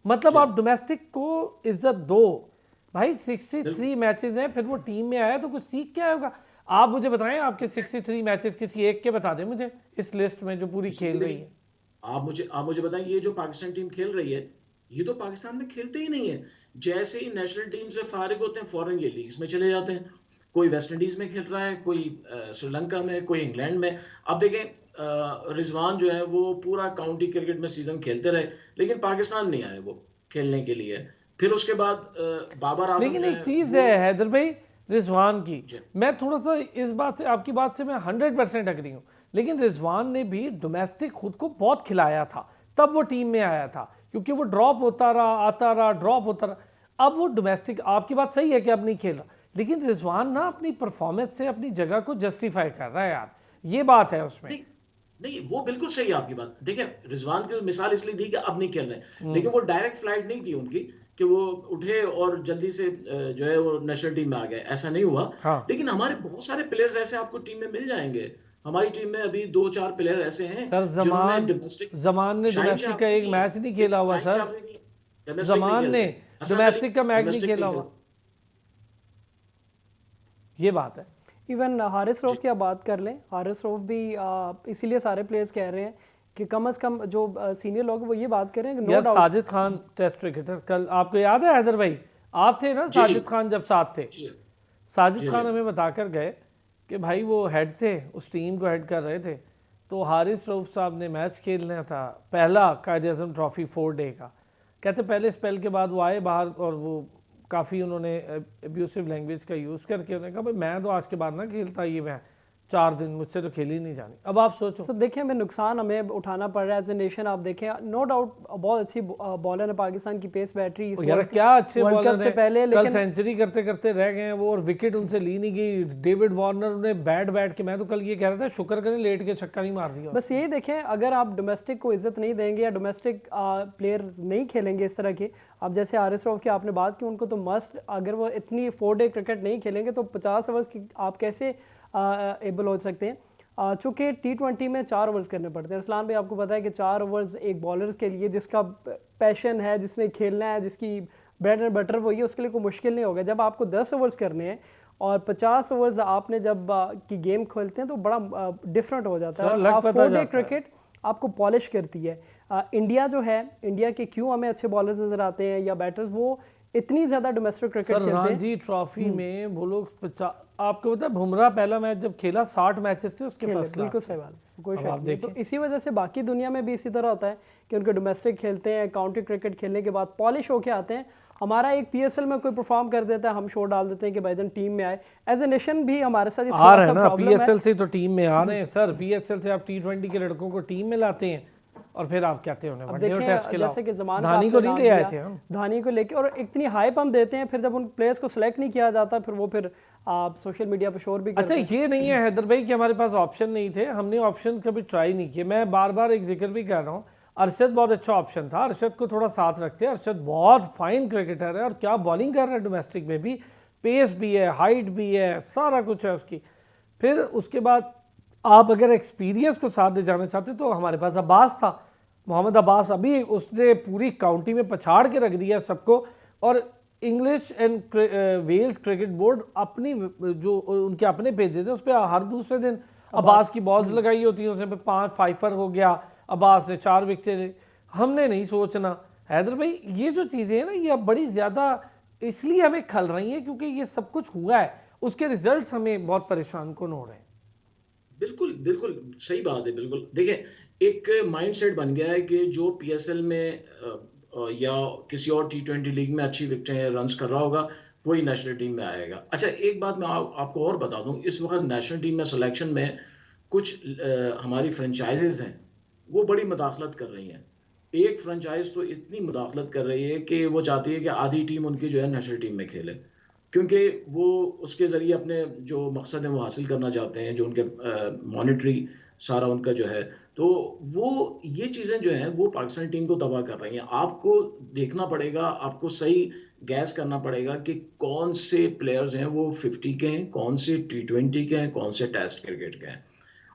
मतलब आप डोमेस्टिक को इज्जत दो भाई, 63 मैचेस हैं, फिर वो टीम में आया तो कुछ सीख क्या होगा। आप मुझे बताएं, आपके 63 मैचेस किसी एक के बता दें मुझे इस लिस्ट में जो पूरी खेल रही है। आप मुझे बताएं, ये जो पाकिस्तान टीम खेल रही है, ये तो पाकिस्तान में खेलते ही नहीं है। जैसे ही नेशनल टीम से फारिग होते हैं फौरन ये लीग्स में चले जाते हैं। कोई वेस्ट इंडीज में खेल रहा है, कोई श्रीलंका में, कोई इंग्लैंड में। अब देखें रिजवान जो है वो पूरा काउंटी क्रिकेट में सीजन खेलते रहे, लेकिन पाकिस्तान नहीं आए वो खेलने के लिए। फिर उसके बाद बाबर आजम लेकिन जो एक चीज है हैदर भाई, रिजवान की, मैं थोड़ा सा इस बात से, आपकी बात से मैं 100% अग्री हूँ, लेकिन रिजवान ने भी डोमेस्टिक खुद को बहुत खिलाया था, तब वो टीम में आया था, क्योंकि वो ड्रॉप होता रहा, आता रहा, ड्रॉप होता रहा। अब वो डोमेस्टिक, आपकी बात सही है कि अब नहीं खेल रहा, लेकिन रिजवान ना अपनी परफॉर्मेंस से अपनी जगह को जस्टिफाई कर रहा है यार, ये बात है उसमें। नहीं, वो बिल्कुल सही है आपकी बात। देखिए रिजवान की मिसाल इसलिए दी कि अब नहीं खेल रहे, लेकिन वो डायरेक्ट फ्लाइट नहीं थी उनकी कि वो उठे और जल्दी से जो है वो नेशनल टीम में आ गए, ऐसा नहीं हुआ। हाँ। लेकिन हमारे बहुत सारे प्लेयर्स ऐसे आपको टीम में मिल जाएंगे। हमारी टीम में अभी 2-4 प्लेयर ऐसे हैं सर, जमान ने डोमेस्टिक का एक मैच नहीं खेला हुआ सर, जमान ने डोमेस्टिक का मैच नहीं खेला हुआ, ये बात है। इवन हारिस रऊफ की आप बात कर लें, हारिस रऊफ भी इसीलिए सारे प्लेयर्स कह रहे हैं कि कम से कम जो सीनियर लोग वो ये बात कर रहे हैं कि यार साजिद खान टेस्ट क्रिकेटर, कल आपको याद है हैदर भाई, आप थे ना साजिद खान जब साथ थे, साजिद खान हमें बताकर गए कि भाई वो हेड थे, उस टीम को हेड कर रहे थे, तो हारिस रऊफ साहब ने मैच खेलना था पहला कायद-ए-आज़म ट्रॉफी 4 डे का। कहते पहले स्पेल के बाद वो आए बाहर और वो काफ़ी उन्होंने एब्यूसिव लैंग्वेज का यूज़ करके उन्होंने कहा भाई मैं तो आज के बाद ना खेलता, ये मैं 4 दिन मुझसे तो खेली नहीं जानी। अब आप सोचो। तो देखिए हमें नुकसान हमें उठाना पड़ रहा है एज ए नेशन। आप देखें, नो डाउट बहुत अच्छी बॉलर है पाकिस्तान की, पेस बैटरी यार क्या अच्छे बॉलर से पहले, लेकिन कल सेंचुरी करते करते रह गए हैं वो, और विकेट उनसे ली नहीं गई। डेविड वार्नर ने बैट के, मैं तो कल ये कह रहा था शुक्र करें लेट के छक्का नहीं मार दिया। बस यही देखें, अगर आप डोमेस्टिक को इज्जत नहीं देंगे या डोमेस्टिक प्लेयर नहीं खेलेंगे इस तरह के, अब जैसे हारिस रऊफ की आपने बात की, उनको तो मस्ट, अगर वो इतनी 4 डे क्रिकेट नहीं खेलेंगे तो 50 ओवर्स की आप कैसे एबल हो सकते हैं। चूँकि T20 में 4 ओवर्स करने पड़ते हैं। अरसलान भाई आपको पता है कि 4 ओवर्स एक बॉलर्स के लिए, जिसका पैशन है, जिसने खेलना है, जिसकी ब्रेड एंड बटर वही है, उसके लिए कोई मुश्किल नहीं होगा। जब आपको 10 ओवर्स करने हैं और 50 ओवर्स आपने जब की गेम खेलते हैं तो बड़ा डिफरेंट हो जाता है। आप 4 डे क्रिकेट आपको पॉलिश करती है। इंडिया जो है, इंडिया के क्यों हमें अच्छे बॉलर्स नजर आते हैं या बैटर्स, वो इतनी ज्यादा डोमेस्टिक क्रिकेट खेलते हैं। रणजी ट्रॉफी में वो लोग, आपको पता है बुमराह पहला मैच जब खेला 60 मैचेस थे उसके फर्स्ट, बिल्कुल सही बात, कोई शक नहीं। तो इसी वजह से बाकी दुनिया में भी इसी तरह होता है कि उनके डोमेस्टिक खेलते हैं, काउंटी क्रिकेट खेलने के बाद पॉलिश होके आते हैं। हमारा एक पीएसएल में कोई परफॉर्म कर देता है, हम शो डाल देते हैं कि भाईजान टीम में आए। एज ए नेशन भी हमारे साथ आ रहे हैं ना, पीएसएल से तो टीम में आ रहे हैं सर, पीएसएल से आप T20 के लड़कों को टीम में लाते हैं और फिर आप कहते हो जैसे कि धानी को नहीं ले आए थे हम, धानी को लेके, और इतनी हाइप हम देते हैं, फिर जब उन प्लेयर्स को सिलेक्ट नहीं किया जाता फिर वो फिर आप सोशल मीडिया पर शोर भी करते हैं। अच्छा ये नहीं है हैदर भाई कि हमारे पास ऑप्शन नहीं थे, हमने ऑप्शन कभी ट्राई नहीं किए। मैं बार बार एक जिक्र भी कर रहा हूँ, अरशद बहुत अच्छा ऑप्शन था, अरशद को थोड़ा साथ रखते हैं। अरशद बहुत फाइन क्रिकेटर है और क्या बॉलिंग कर रहा है, डोमेस्टिक में भी पेस भी है, हाइट भी है, सारा कुछ है उसकी। फिर उसके बाद आप अगर एक्सपीरियंस को साथ दे जाना चाहते तो हमारे पास अब्बास था, मोहम्मद अब्बास। अभी उसने पूरी काउंटी में पछाड़ के रख दिया सबको। और English and Wales cricket board अपनी जो उनके अपने पेजेस है उस पर हर दूसरे दिन अब्बास की बॉल्स लगाई होती हैं, उसमें 5 फाइफर हो गया, अब्बास ने 4 विकेट। हमने नहीं सोचना हैदर भाई, ये जो चीज़ें हैं ना ये अब बड़ी ज़्यादा इसलिए हमें खल रही हैं क्योंकि ये सब कुछ हुआ है। उसके रिजल्ट्स हमें बहुत परेशान कौन हो रहे हैं। बिल्कुल बिल्कुल सही बात है। बिल्कुल देखिए, एक माइंडसेट बन गया है कि जो पीएसएल में या किसी और टी20 लीग में अच्छी विकेटें रन्स कर रहा होगा, वही नेशनल टीम में आएगा। अच्छा, एक बात मैं आपको और बता दूं, इस वक्त नेशनल टीम में सिलेक्शन में कुछ हमारी फ्रेंचाइजेज हैं, वो बड़ी मुदाखलत कर रही हैं। एक फ्रेंचाइज तो इतनी मुदाखलत कर रही है कि वो चाहती है कि आधी टीम उनकी जो है नेशनल टीम में खेले, क्योंकि वो उसके ज़रिए अपने जो मकसद है वो हासिल करना चाहते हैं, जो उनके मॉनेटरी सारा उनका जो है, तो वो ये चीज़ें जो हैं वो पाकिस्तान टीम को तबाह कर रही हैं। आपको देखना पड़ेगा, आपको सही गैस करना पड़ेगा कि कौन से प्लेयर्स हैं वो 50 के हैं, कौन से टी20 के हैं, कौन से टेस्ट क्रिकेट के हैं,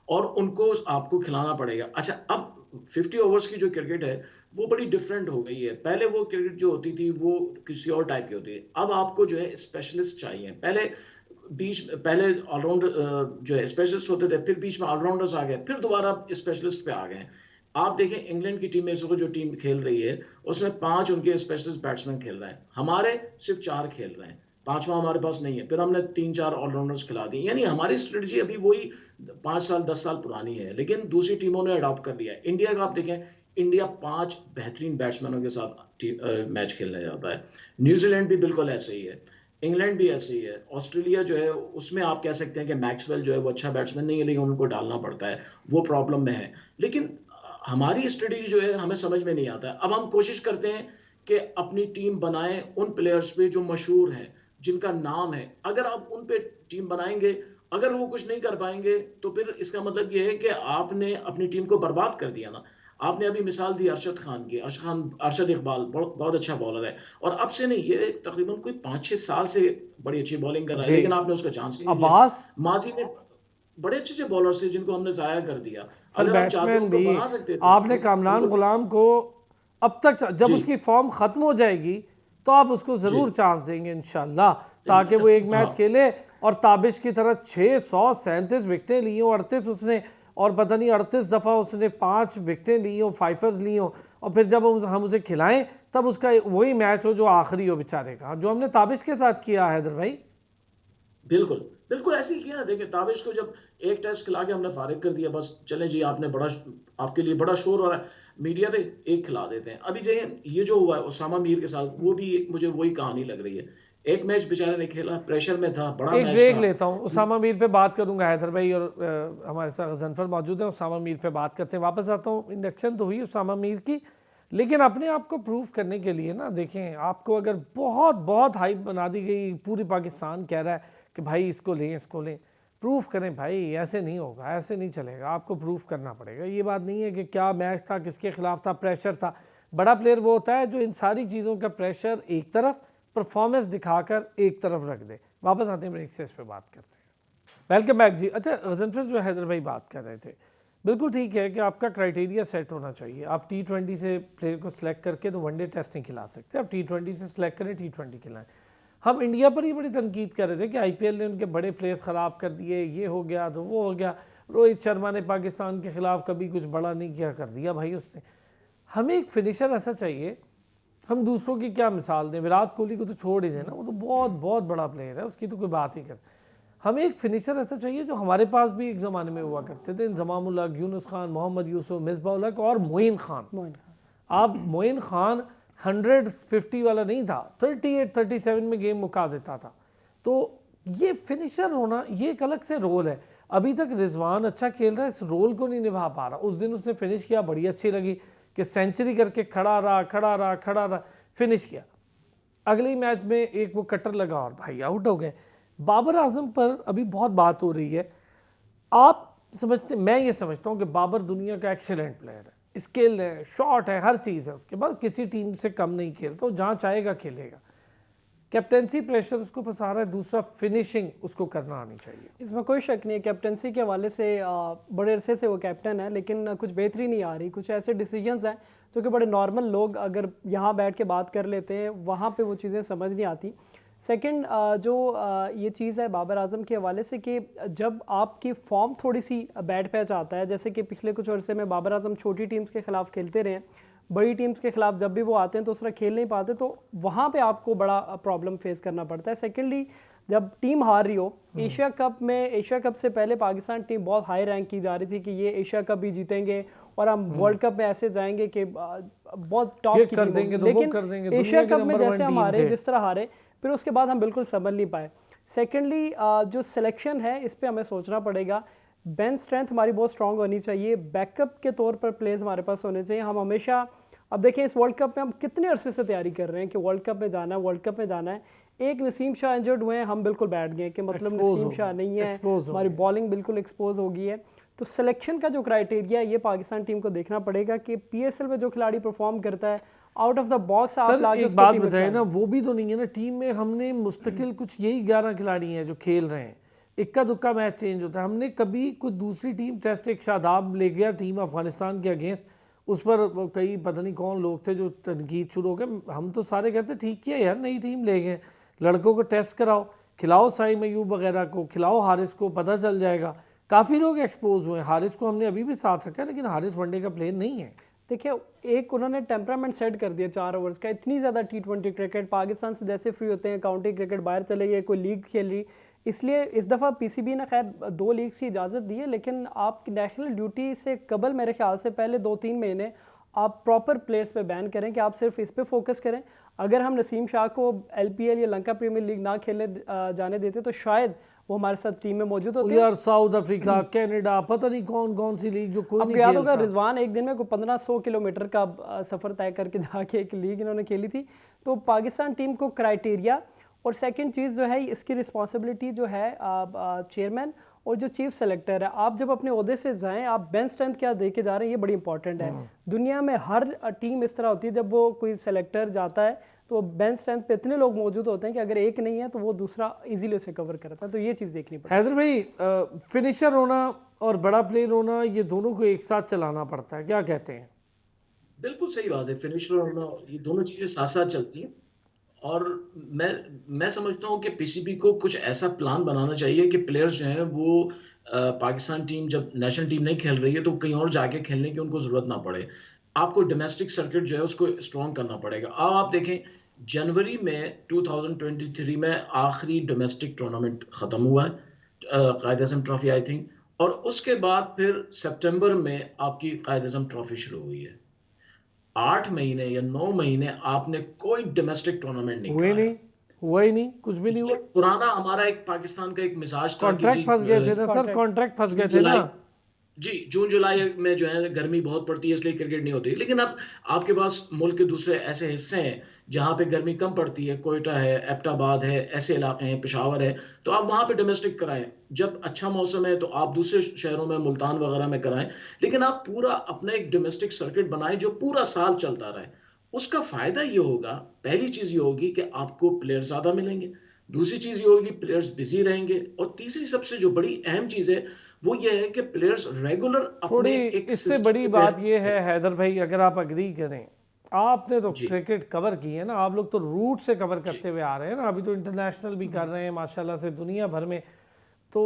और उनको आपको खिलाना पड़ेगा। अच्छा, अब 50 ओवर्स की जो क्रिकेट है वो बड़ी डिफरेंट हो गई है। पहले वो क्रिकेट जो होती थी वो किसी और टाइप की होती थी। अब आपको जो है स्पेशलिस्ट चाहिए। पहले ऑलराउंडर जो है स्पेशलिस्ट होते थे, फिर बीच में ऑलराउंडर्स आ गए, फिर दोबारा स्पेशलिस्ट पे आ गए। आप देखें इंग्लैंड की टीम में इस वक्त जो टीम खेल रही है उसमें 5 उनके स्पेशलिस्ट बैट्समैन खेल रहे हैं, हमारे सिर्फ 4 खेल रहे हैं, पांचवा हमारे पास नहीं है। फिर हमने 3-4 ऑलराउंडर्स खिला दिए। यानी हमारी स्ट्रेटजी अभी वही 5 साल 10 साल पुरानी है, लेकिन दूसरी टीमों ने अडॉप्ट कर लिया है। इंडिया का आप देखें, इंडिया 5 बेहतरीन बैट्समैनों के साथ मैच खेलने जाता है। न्यूजीलैंड भी बिल्कुल ऐसे ही है, इंग्लैंड भी ऐसे ही है। ऑस्ट्रेलिया जो है उसमें आप कह सकते हैं कि मैक्सवेल जो है वो अच्छा बैट्समैन नहीं है, लेकिन उनको डालना पड़ता है, वो प्रॉब्लम में है। लेकिन हमारी स्ट्रेटजी जो है हमें समझ में नहीं आता है। अब हम कोशिश करते हैं कि अपनी टीम बनाएं उन प्लेयर्स पे जो मशहूर हैं, जिनका नाम है। अगर आप उन पे टीम बनाएंगे, अगर वो कुछ नहीं कर पाएंगे, तो फिर इसका मतलब ये है कि आपने अपनी टीम को बर्बाद कर दिया ना। आपने अभी मिसाल दी अरशद खान की। अरशद इकबाल बहुत बहुत अच्छा बॉलर है, और अब से नहीं, ये तकरीबन कोई 5-6 साल से बड़ी अच्छी बॉलिंग कर रहा है, जी, लेकिन आपने उसका चांस नहीं दिया। अब्बास माजी में बड़े अच्छे अच्छे बॉलर्स थे जिनको हमने जाया कर दिया। सर अगर आप चाहते बैट्समैन उनको भी, बना सकते थे आपने कामरान उनको। गुलाम को अब तक जब जी उसकी फॉर्म खत्म हो जाएगी तो आप उसको जी जरूर चांस देंगे इंशाल्लाह, ताकि वो एक मैच हाँ खेले और ताबिश की तरह 637 विकेटें ली हो, 38 उसने, और पता नहीं 38 दफ़ा उसने 5 विकेटें ली हो, फाइफर्स ली हो, और फिर जब हम उसे खिलाएं तब उसका वही मैच हो जो आखिरी हो बेचारे का, जो हमने ताबिश के साथ किया हैदर भाई। बिल्कुल बिल्कुल ऐसे ही किया। देखिए ताबिश को जब एक टेस्ट खिला के हमने फारिग कर दिया, बस चले जी, आपने बड़ा, आपके लिए बड़ा शोर हो रहा है मीडिया पे, एक खिला देते हैं। अभी देखिए ये जो हुआ है उसामा मीर के साथ, वो भी मुझे वही कहानी लग रही है। एक मैच बेचारे ने खेला, प्रेशर में था, बड़ा एक मैच ब्रेक था। लेता हूँ, उसामा मीर पे बात करूंगा हैदर भाई, और हमारे साथ गजनफर मौजूद है, उसामा मीर पे बात करते हैं। वापस आता हूँ, इंडक्शन तो हुई उसामा मीर की, लेकिन अपने आप को प्रूव करने के लिए ना, देखें आपको अगर बहुत बहुत हाइप बना दी गई, पूरी पाकिस्तान कह रहा है कि भाई इसको लें इसको लें, प्रूफ करें भाई, ऐसे नहीं होगा, ऐसे नहीं चलेगा, आपको प्रूफ करना पड़ेगा। ये बात नहीं है कि क्या मैच था, किसके खिलाफ था, प्रेशर था। बड़ा प्लेयर वो होता है जो इन सारी चीज़ों का प्रेशर एक तरफ, परफॉर्मेंस दिखाकर एक तरफ रख दे। वापस आते हैं ब्रेक से, इस पर बात करते हैं। वेलकम बैक जी। अच्छा गजनफर जो हैदर भाई बात कर रहे थे, बिल्कुल ठीक है कि आपका क्राइटेरिया सेट होना चाहिए। आप टी20 से प्लेयर को सिलेक्ट करके तो वनडे टेस्ट नहीं खिला सकते, आप टी20 से सिलेक्ट करें, टी20 खिलाएं। हम इंडिया पर ही बड़ी तनकीद कर रहे थे कि आईपीएल ने उनके बड़े प्लेयर्स ख़राब कर दिए, ये हो गया तो वो हो गया। रोहित शर्मा ने पाकिस्तान के ख़िलाफ़ कभी कुछ बड़ा नहीं किया, कर दिया भाई उसने। हमें एक फिनिशर ऐसा चाहिए, हम दूसरों की क्या मिसाल दें, विराट कोहली को तो छोड़ ही दें ना, वो तो बहुत बहुत बड़ा प्लेयर है, उसकी तो कोई बात ही कर। हमें एक फिनिशर ऐसा चाहिए जो हमारे पास भी एक ज़माने में हुआ करते थे, इंजमाम उल हक, यूनुस खान, मोहम्मद यूसुफ, मिसबाह उल हक और मोइन खान। आप मोइन खान 150 वाला नहीं था, 38-37 में गेम मुका देता था। तो ये फिनिशर होना ये एक अलग से रोल है। अभी तक रिजवान अच्छा खेल रहा है, इस रोल को नहीं निभा पा रहा। उस दिन उसने फिनिश किया, बड़ी अच्छी लगी कि सेंचुरी करके खड़ा रहा, फिनिश किया। अगले मैच में एक वो कटर लगा और भाई आउट हो गए। बाबर आजम पर अभी बहुत बात हो रही है। आप समझते, मैं ये समझता हूँ कि बाबर दुनिया का एक्सीलेंट प्लेयर है, स्किल है, शॉट है, हर चीज़ है उसके बाद, किसी टीम से कम नहीं खेलता, वो जहाँ चाहेगा खेलेगा। कैप्टेंसी प्रेशर उसको फंसा रहा है, दूसरा फिनिशिंग उसको करना आनी चाहिए। इसमें कोई शक नहीं है, कैप्टेंसी के हवाले से बड़े अरसे से वो कैप्टन है, लेकिन कुछ बेहतरी नहीं आ रही। कुछ ऐसे डिसीजंस हैं जो कि बड़े नॉर्मल लोग अगर यहाँ बैठ के बात कर लेते हैं, वहाँ पे वो चीज़ें समझ नहीं आती। सेकंड जो ये चीज़ है बाबर आजम के हवाले से कि जब आपकी फॉर्म थोड़ी सी बैड पैच आता है, जैसे कि पिछले कुछ अरसे में बाबर आजम छोटी टीम्स के खिलाफ खेलते रहे, बड़ी टीम्स के खिलाफ जब भी वो आते हैं तो उस तरह खेल नहीं पाते, तो वहाँ पे आपको बड़ा प्रॉब्लम फेस करना पड़ता है। सेकेंडली जब टीम हार रही हो, एशिया कप से पहले पाकिस्तान टीम बहुत हाई रैंक की जा रही थी कि ये एशिया कप भी जीतेंगे और हम वर्ल्ड कप में ऐसे जाएंगे कि बहुत टॉप की कर टीम देंगे, होगी। तो वो कर देंगे। लेकिन एशिया दुनिया के कप में नंबर जैसे 1 हम टीम हारे, थे। जिस तरह हारे, फिर उसके बाद हम बिल्कुल संभल नहीं पाए। सेकेंडली जो सिलेक्शन है इस पे हमें सोचना पड़ेगा। बेंच स्ट्रेंथ हमारी बहुत स्ट्रांग होनी चाहिए, बैकअप के तौर पर प्लेयर्स हमारे पास होने चाहिए। हम हमेशा, अब देखिए इस वर्ल्ड कप में हम कितने अरसे से तैयारी कर रहे हैं कि वर्ल्ड कप में जाना है, वर्ल्ड कप में जाना है। एक नसीम शाह इंजर्ड हुए हैं, हम बिल्कुल बैठ गए कि मतलब Expose नसीम हो शाह गए, नहीं है, expose हो हमारी गए। बॉलिंग बिल्कुल एक्सपोज हो गई है। तो सिलेक्शन का जो क्राइटेरिया है ये पाकिस्तान टीम को देखना पड़ेगा कि पीएसएल में जो खिलाड़ी परफॉर्म करता है आउट ऑफ द बॉक्स आप सर लाके एक उसको बात टीम में बताए खिलाएं। ना, वो भी तो नहीं है ना टीम में। हमने मुस्तकिल कुछ यही 11 खिलाड़ी हैं जो खेल रहे हैं, इक्का दुक्का मैच चेंज होता है। हमने कभी कोई दूसरी टीम, टेस्ट एक शादाब ले गया टीम अफगानिस्तान के अगेंस्ट, उस पर कई पता नहीं कौन लोग थे जो तनकीद शुरू हो गए। हम तो सारे कहते ठीक किया यार, नई टीम ले गए, लड़कों को टेस्ट कराओ, खिलाओ साइम अयूब वगैरह को, खिलाओ हारिस को, पता चल जाएगा। काफ़ी लोग एक्सपोज हुए। हारिस को हमने अभी भी साथ रखा है, लेकिन हारिस वनडे का प्लेयर नहीं है। देखिए एक उन्होंने टेम्परामेंट सेट कर दिया 4 ओवर्स का। इतनी ज़्यादा T20 क्रिकेट पाकिस्तान से जैसे फ्री होते हैं, काउंटी क्रिकेट बाहर चले गए, कोई लीग खेल रही, इसलिए इस दफ़ा पीसीबी ने खैर 2 लीग्स की इजाज़त दी है, लेकिन आपकी नेशनल ड्यूटी से कबल मेरे ख्याल से पहले 2-3 महीने आप प्रॉपर प्लेयर्स पे बैन करें कि आप सिर्फ इस पे फोकस करें। अगर हम नसीम शाह को एलपीएल या लंका प्रीमियर लीग ना खेलने जाने देते तो शायद वो हमारे साथ टीम में मौजूद होते। यार साउथ अफ्रीका, कनाडा, पता नहीं कौन कौन सी लीग जो कोई अब नहीं याद होगा खेलता। रिजवान एक दिन में कोई 1500 किलोमीटर का सफ़र तय करके जाके एक लीग इन्होंने खेली थी। तो पाकिस्तान टीम को क्राइटेरिया, और सेकंड चीज़ जो है इसकी रिस्पॉन्सिबिलिटी जो है चेयरमैन और जो चीफ सेलेक्टर है, आप जब अपने ओहदे से जाएं, आप बेंच स्ट्रेंथ क्या दे के जा रहे हैं, ये बड़ी इंपॉर्टेंट है। दुनिया में हर टीम इस तरह होती है, जब वो कोई सेलेक्टर जाता है तो बेंच स्ट्रेंथ पे इतने लोग मौजूद होते हैं कि अगर एक नहीं है तो वो दूसरा इजीली उसे कवर करता है। तो ये चीज़ देखनी पड़ती है। हैदर भाई, फिनिशर होना और बड़ा प्लेयर होना, ये दोनों को एक साथ चलाना पड़ता है, क्या कहते हैं? बिल्कुल सही बात है। फिनिशर और ये दोनों चीजें साथ साथ चलती हैं। और मैं समझता हूँ कि पीसीबी को कुछ ऐसा प्लान बनाना चाहिए कि प्लेयर्स जो हैं वो पाकिस्तान टीम जब नेशनल टीम नहीं खेल रही है तो कहीं और जाके खेलने की उनको जरूरत ना पड़े। आपको डोमेस्टिक सर्किट जो है उसको स्ट्रॉन्ग करना पड़ेगा। अब आप देखें, जनवरी में 2023 में आखिरी डोमेस्टिक टूर्नामेंट खत्म हुआ है, कायद आज़म ट्रॉफी आई थिंक, और उसके बाद फिर सितंबर में आपकी कायद आज़म ट्रॉफी शुरू हुई है। 8 महीने या 9 महीने आपने कोई डोमेस्टिक टूर्नामेंट नहीं हुए खेला है। नहीं, हुआ ही नहीं, कुछ भी नहीं ये हुआ। पुराना हमारा एक पाकिस्तान का एक मिजाज था कि कॉन्ट्रैक्ट जी फंस गए थे ना सर, Contract- कॉन्ट्रैक्ट फंस गए थे जुलाई, ना। जी जून जुलाई में जो है गर्मी बहुत पड़ती है इसलिए क्रिकेट नहीं होती। लेकिन अब आपके पास मुल्क के दूसरे ऐसे हिस्से हैं जहां पे गर्मी कम पड़ती है, कोयटा है, एबटाबाद है, ऐसे इलाके हैं, पेशावर है, तो आप वहां पे डोमेस्टिक कराएं। जब अच्छा मौसम है तो आप दूसरे शहरों में, मुल्तान वगैरह में कराएं। लेकिन आप पूरा अपना एक डोमेस्टिक सर्किट बनाएं जो पूरा साल चलता रहे। उसका फायदा ये होगा, पहली चीज ये होगी कि आपको प्लेयर ज्यादा मिलेंगे, दूसरी चीज ये होगी प्लेयर्स बिजी रहेंगे, और तीसरी सबसे जो बड़ी अहम चीज है वो ये है कि प्लेयर्स रेगुलर अपने थोड़ी एक इससे सिस्टम बड़ी के बात तहत ये है हैदर भाई, अगर आप अग्री करें, आपने तो जी क्रिकेट कवर की है ना, आप लोग तो रूट से कवर जी करते हुए आ रहे हैं ना, अभी तो इंटरनेशनल भी कर रहे हैं माशाल्लाह से दुनिया भर में। तो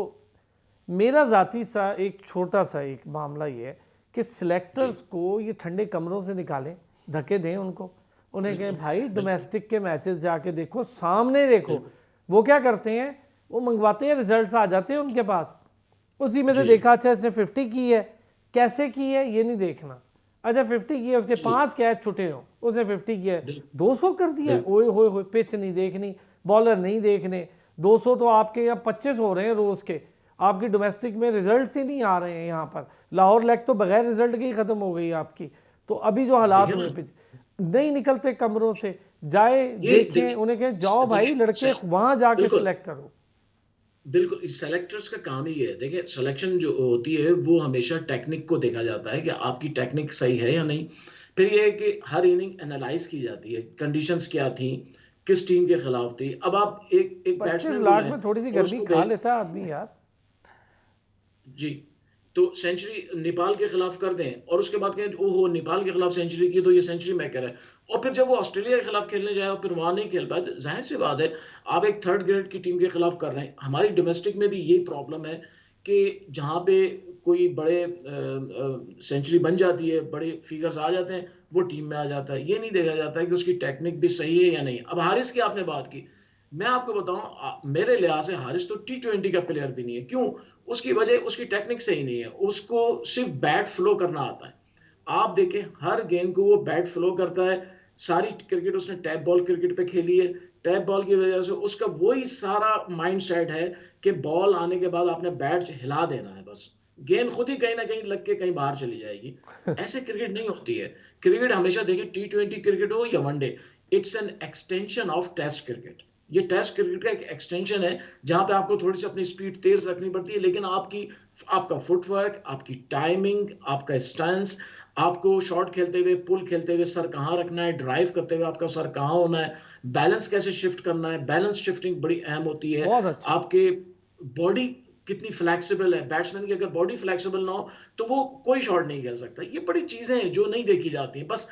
मेरा ज़ाती सा एक छोटा सा एक मामला ये है कि जी सिलेक्टर्स को ये ठंडे कमरों से निकालें, धक्के दें उनको, उन्हें कहें बिल्कुल भाई बिल्कुल डोमेस्टिक के मैचेस जाके देखो, सामने देखो। बिल्कुल वो क्या करते हैं, वो मंगवाते हैं, रिजल्ट्स आ जाते हैं उनके पास, उसी में से जी देखा अच्छा इसने 50 की है, कैसे की है ये नहीं देखना। अच्छा 50 की है, उसके जी 5 कैच छुटे हो, उसने 50 किया है, बिल्कुल 200 कर दिया है, बिल्कुल ओए होए होए, पिच नहीं देखनी, बॉलर नहीं देखने, 200 तो आपके यहाँ 25 हो रहे हैं रोज के, आपकी डोमेस्टिक में रिजल्ट्स ही नहीं आ रहे हैं। यहाँ पर लाहौर लेग तो बगैर रिजल्ट के ही खत्म हो गई आपकी। तो अभी जो हालात देखिए हुए ना, पिच नहीं निकलते कमरों से, जाए ये देखें, उन्हें कहें जाओ भाई देखिए लड़के वहां जाके बिल्कुल सिलेक्ट करो। बिल्कुल इस सेलेक्टर्स का काम ही है। देखिए सिलेक्शन जो होती है वो हमेशा टेक्निक को देखा जाता है कि आपकी टेक्निक सही है या नहीं। फिर ये है कि हर इनिंग एनालाइज की जाती है, कंडीशंस क्या थी, किस टीम के खिलाफ थी। अब आप एक एक 25 बैट्समैन को लाख लें में थोड़ी सी और गर्मी उसको खा कहें लेता है आदमी यार। जी, तो सेंचुरी नेपाल के खिलाफ कर दें और उसके बाद कहें ओहो नेपाल के खिलाफ सेंचुरी की तो ये सेंचुरी मैं कह रहा है, और फिर जब वो ऑस्ट्रेलिया के खिलाफ खेलने जाए और फिर वहां नहीं खेल पाए, तो जाहिर सी बात है आप एक थर्ड ग्रेड की टीम के खिलाफ कर रहे हैं। हमारी डोमेस्टिक में भी यही प्रॉब्लम है कि जहां पे कोई बड़े सेंचुरी बन जाती है, बड़े फिगर्स आ जाते हैं, वो टीम में आ जाता है। ये नहीं देखा जाता है कि उसकी टेक्निक भी सही है या नहीं। अब हारिस की आपने बात की, मैं आपको बताऊं, मेरे लिहाज से हारिस तो T20 का प्लेयर भी नहीं है। क्यों? उसकी वजह उसकी टेक्निक सही नहीं है, उसको सिर्फ बैट फ्लो करना आता है। आप देखें हर गेंद को वो बैट फ्लो करता है। सारी क्रिकेट उसने टैप बॉल क्रिकेट पे खेली है। टैप बॉल की वजह से उसका वही सारा माइंड सेट है कि बॉल आने के बाद आपने बैट हिला देना है, बस गेंद खुद ही कहीं ना कहीं लग के कहीं बाहर चली जाएगी। ऐसे क्रिकेट नहीं होती है। क्रिकेट हमेशा देखें, T20 क्रिकेट हो या one day, it's an extension of test cricket. ये टेस्ट क्रिकेट का एक एक्सटेंशन है, जहां पे आपको थोड़ी सी अपनी स्पीड तेज रखनी पड़ती है, लेकिन आपका फुटवर्क, आपकी टाइमिंग, आपका स्टैंस, आपको शॉट खेलते हुए, पुल खेलते हुए सर कहाँ रखना है, ड्राइव करते हुए आपका सर कहाँ होना है, बैलेंस कैसे शिफ्ट करना है, बैलेंस शिफ्टिंग बड़ी अहम होती है। बहुत अच्छा। आपके बॉडी कितनी फ्लेक्सिबल है, बैट्समैन की अगर बॉडी फ्लेक्सिबल ना हो तो वो कोई शॉट नहीं खेल सकता। ये बड़ी चीजें हैं जो नहीं देखी जाती हैं, बस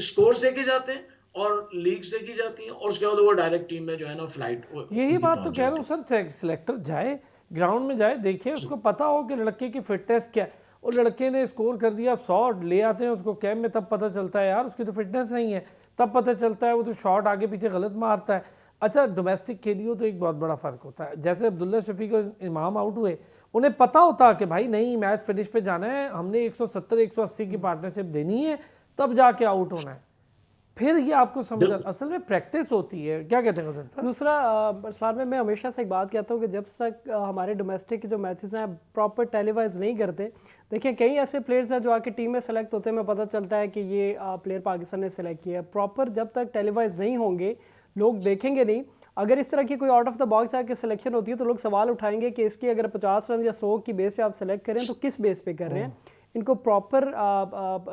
स्कोर्स देखे जाते हैं और लीग्स देखी जाती हैं, और उसके बाद वो डायरेक्ट टीम में जो है ना फ्लाइट यही उनकी बात तो पहुंच कह रहा हूँ जाती सर, सिलेक्टर जाए ग्राउंड में, जाए देखे, उसको पता हो कि लड़के की फिटनेस क्या है। और लड़के ने स्कोर कर दिया, 100 ले आते हैं उसको कैम्प में, तब पता चलता है यार उसकी तो फिटनेस नहीं है, तब पता चलता है वो तो शॉट आगे पीछे गलत मारता है। अच्छा, डोमेस्टिक खेली हो तो एक बहुत बड़ा फ़र्क होता है। जैसे अब्दुल्ला शफीक और इमाम आउट हुए, उन्हें पता होता कि भाई नहीं, मैच फिनिश पे जाना है, हमने 170-180 की पार्टनरशिप देनी है, तब जाके आउट होना है। फिर ये आपको समझ है। असल में प्रैक्टिस होती है। क्या कहते हैं गजन सर? दूसरा सलार में मैं हमेशा से एक बात कहता हूँ कि जब तक हमारे डोमेस्टिक के जो मैचेस हैं प्रॉपर टेलीवाइज नहीं करते, देखिए कई ऐसे प्लेयर्स हैं जो आके टीम में सेलेक्ट होते हैं, हमें पता चलता है कि ये प्लेयर पाकिस्तान ने सेलेक्ट किया है। प्रॉपर जब तक टेलीवाइज नहीं होंगे, लोग देखेंगे नहीं। अगर इस तरह की कोई आउट ऑफ द बॉक्स आके सिलेक्शन होती है तो लोग सवाल उठाएंगे कि इसकी अगर 50 रन या 100 की बेस पे आप सेलेक्ट करें तो किस बेस पे कर रहे हैं। इनको प्रॉपर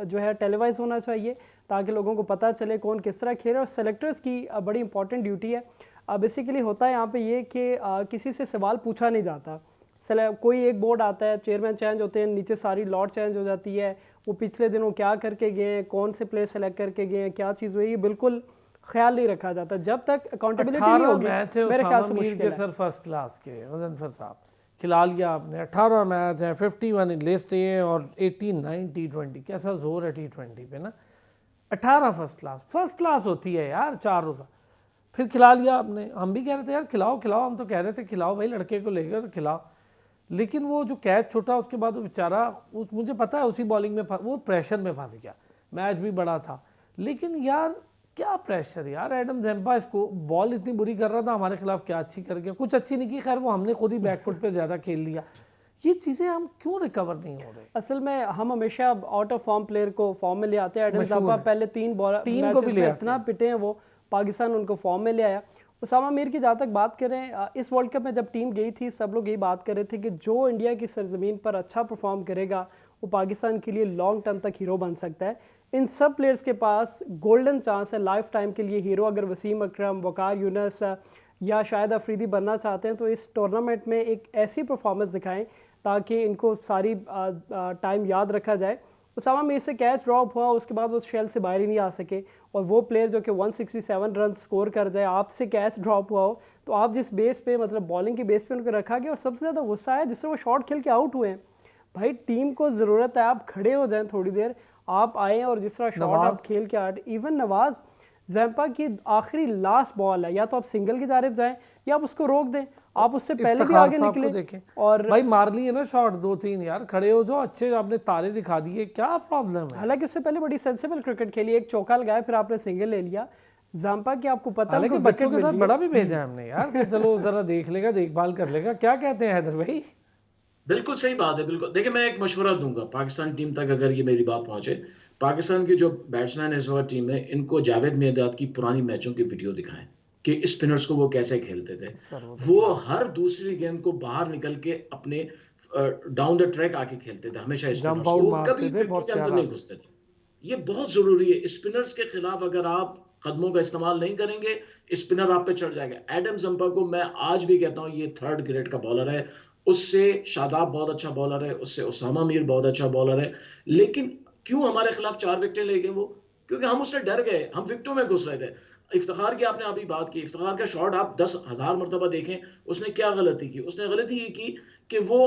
जो है टेलीवाइज होना चाहिए ताकि लोगों को पता चले कौन किस तरह खेले। और सेलेक्टर्स की बड़ी इंपॉर्टेंट ड्यूटी है। बेसिकली होता है यहाँ पे ये कि किसी से सवाल पूछा नहीं जाता। कोई एक बोर्ड आता है, चेयरमैन चेंज होते हैं, नीचे सारी लॉट चेंज हो जाती है, वो पिछले दिनों क्या करके गए हैं, कौन से प्लेयर सेलेक्ट करके गए हैं, क्या चीज़ हुई, बिल्कुल ख्याल नहीं रखा जाता। जब तक अकाउंटेबिलिटी नहीं होगी मेरे ख्याल से मुश्किल है। सर फर्स्ट क्लास के मुजफ्फर साहब खिला लिया आपने, 18 मैच हैं, 51 लिस्ट हैं और 89 T20। कैसा जोर है T20 पे ना। 18 फर्स्ट क्लास होती है यार, 4 रोज़ा। फिर खिला लिया आपने। हम भी कह रहे थे यार खिलाओ खिलाओ, हम तो कह रहे थे खिलाओ भाई, लड़के को ले गए तो खिलाओ। लेकिन वो जो कैच छूटा उसके बाद वो बेचारा, मुझे पता है उसी बॉलिंग में वो प्रेशर में फंस गया। मैच भी बड़ा था, लेकिन यार क्या प्रेशर यार। एडम ज़ेम्पा इसको बॉल इतनी बुरी कर रहा था हमारे खिलाफ, क्या अच्छी कर गया? कुछ अच्छी नहीं की, खैर वो हमने खुद ही बैकफुट पे ज़्यादा खेल लिया। ये चीज़ें हम क्यों रिकवर नहीं हो रहे? असल में हम हमेशा आउट ऑफ फॉर्म प्लेयर को फॉर्म में ले आते हैं। एडम ज़ेम्पा पहले 3 टीम को भी ले इतना पिटे हैं वो, पाकिस्तान उनको फॉर्म में ले आया। उसामा मीर की जहाँ तक बात करें, इस वर्ल्ड कप में जब टीम गई थी सब लोग यही बात कर रहे थे कि जो इंडिया की सरजमीन पर अच्छा परफॉर्म करेगा वो पाकिस्तान के लिए लॉन्ग टर्म तक हीरो बन सकता है। इन सब प्लेयर्स के पास गोल्डन चांस है लाइफ टाइम के लिए हीरो। अगर वसीम अकरम, वकार यूनुस या शायद अफरीदी बनना चाहते हैं तो इस टूर्नामेंट में एक ऐसी परफॉर्मेंस दिखाएं ताकि इनको सारी टाइम याद रखा जाए। उसामा मीर से कैच ड्रॉप हुआ, उसके बाद वो शेल से बाहर ही नहीं आ सके, और वो प्लेयर जो कि 167 रन स्कोर कर जाए, आपसे कैच ड्रॉप हुआ हो, तो आप जिस बेस पे मतलब बॉलिंग की बेस पे उनको रखा गया। और सबसे ज़्यादा गुस्सा है जिससे वो शॉट खेल के आउट हुए हैं। भाई टीम को ज़रूरत है आप खड़े हो जाएं थोड़ी देर, आप आए और जिस तरह शॉट आप खेल के आए। इवन नवाज ज़ेम्पा की आखिरी लास्ट बॉल है, या तो आप सिंगल की जानिब जाएं या आप उसको रोक दें। आप उससे पहले भी आगे निकले और भाई मार लिए ना शॉट 2-3 यार, खड़े हो जाओ, अच्छे आपने तारे दिखा दिए, क्या प्रॉब्लम है? हालांकि उससे पहले बड़ी सेंसिबल क्रिकेट खेली, एक चौका लगाया फिर आपने सिंगल ले लिया। ज़ेम्पा की आपको पता है कि बच्चों के साथ बड़ा भी भेजा है हमने यार कि चलो जरा देख लेगा, देखभाल कर लेगा। क्या कहते हैं हैदर भाई? बिल्कुल सही बात है, बिल्कुल। देखिए मैं एक मशवरा दूंगा पाकिस्तान टीम तक, अगर ये मेरी बात पहुंचे, पाकिस्तान के जो बैट्समैन इस बार टीम में, इनको जावेद मियांदाद की पुरानी मैचों की वीडियो दिखाएं कि स्पिनर्स को वो कैसे खेलते थे। वो हर दूसरी गेंद को बाहर निकल के अपने डाउन द ट्रैक आके खेलते थे हमेशा स्पिनर्स को, वो कभी विकेट के अंदर नहीं घुसते थे। ये बहुत जरूरी है। स्पिनर्स के खिलाफ अगर आप कदमों का इस्तेमाल नहीं करेंगे, स्पिनर आप पे चढ़ जाएगा। एडम ज़ेम्पा को मैं आज भी कहता हूं ये 3rd ग्रेड का बॉलर है। उससे शादाब बहुत अच्छा बॉलर है, उससे उसामा मीर बहुत अच्छा बॉलर है। लेकिन क्यों हमारे खिलाफ 4 विकेटें ले गए वो? क्योंकि हम उससे डर गए, हम विकेटों में घुस रहे थे। इफ्तिखार की आपने अभी बात की, इफ्तिखार का शॉट आप 10,000 मरतबा देखें, उसने क्या गलती की? उसने गलती ये की कि वो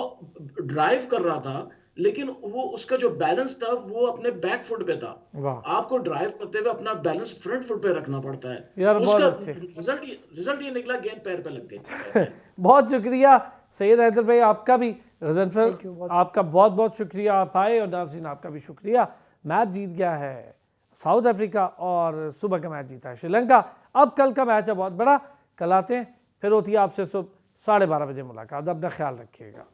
ड्राइव कर रहा था लेकिन वो उसका जो बैलेंस था वो अपने बैक फुट पे था। वाह आपको ड्राइव करते हुए अपना बैलेंस फ्रंट फुट पे रखना पड़ता है। यार, बहुत उसका अच्छे। रिजल्ट ये निकला, गेंद पैर पे लग गई। बहुत शुक्रिया सैयद हैदर भाई, आपका भी। गजनफर Thank you, बहुत आपका बहुत बहुत शुक्रिया, आप आए, और नाज़रीन आपका भी शुक्रिया। मैच जीत गया है साउथ अफ्रीका और सुबह का मैच जीता है श्रीलंका। अब कल का मैच है बहुत बड़ा, कल आते हैं, फिर होती है आपसे सुबह 12:30 बजे मुलाकात। अपना ख्याल रखिएगा।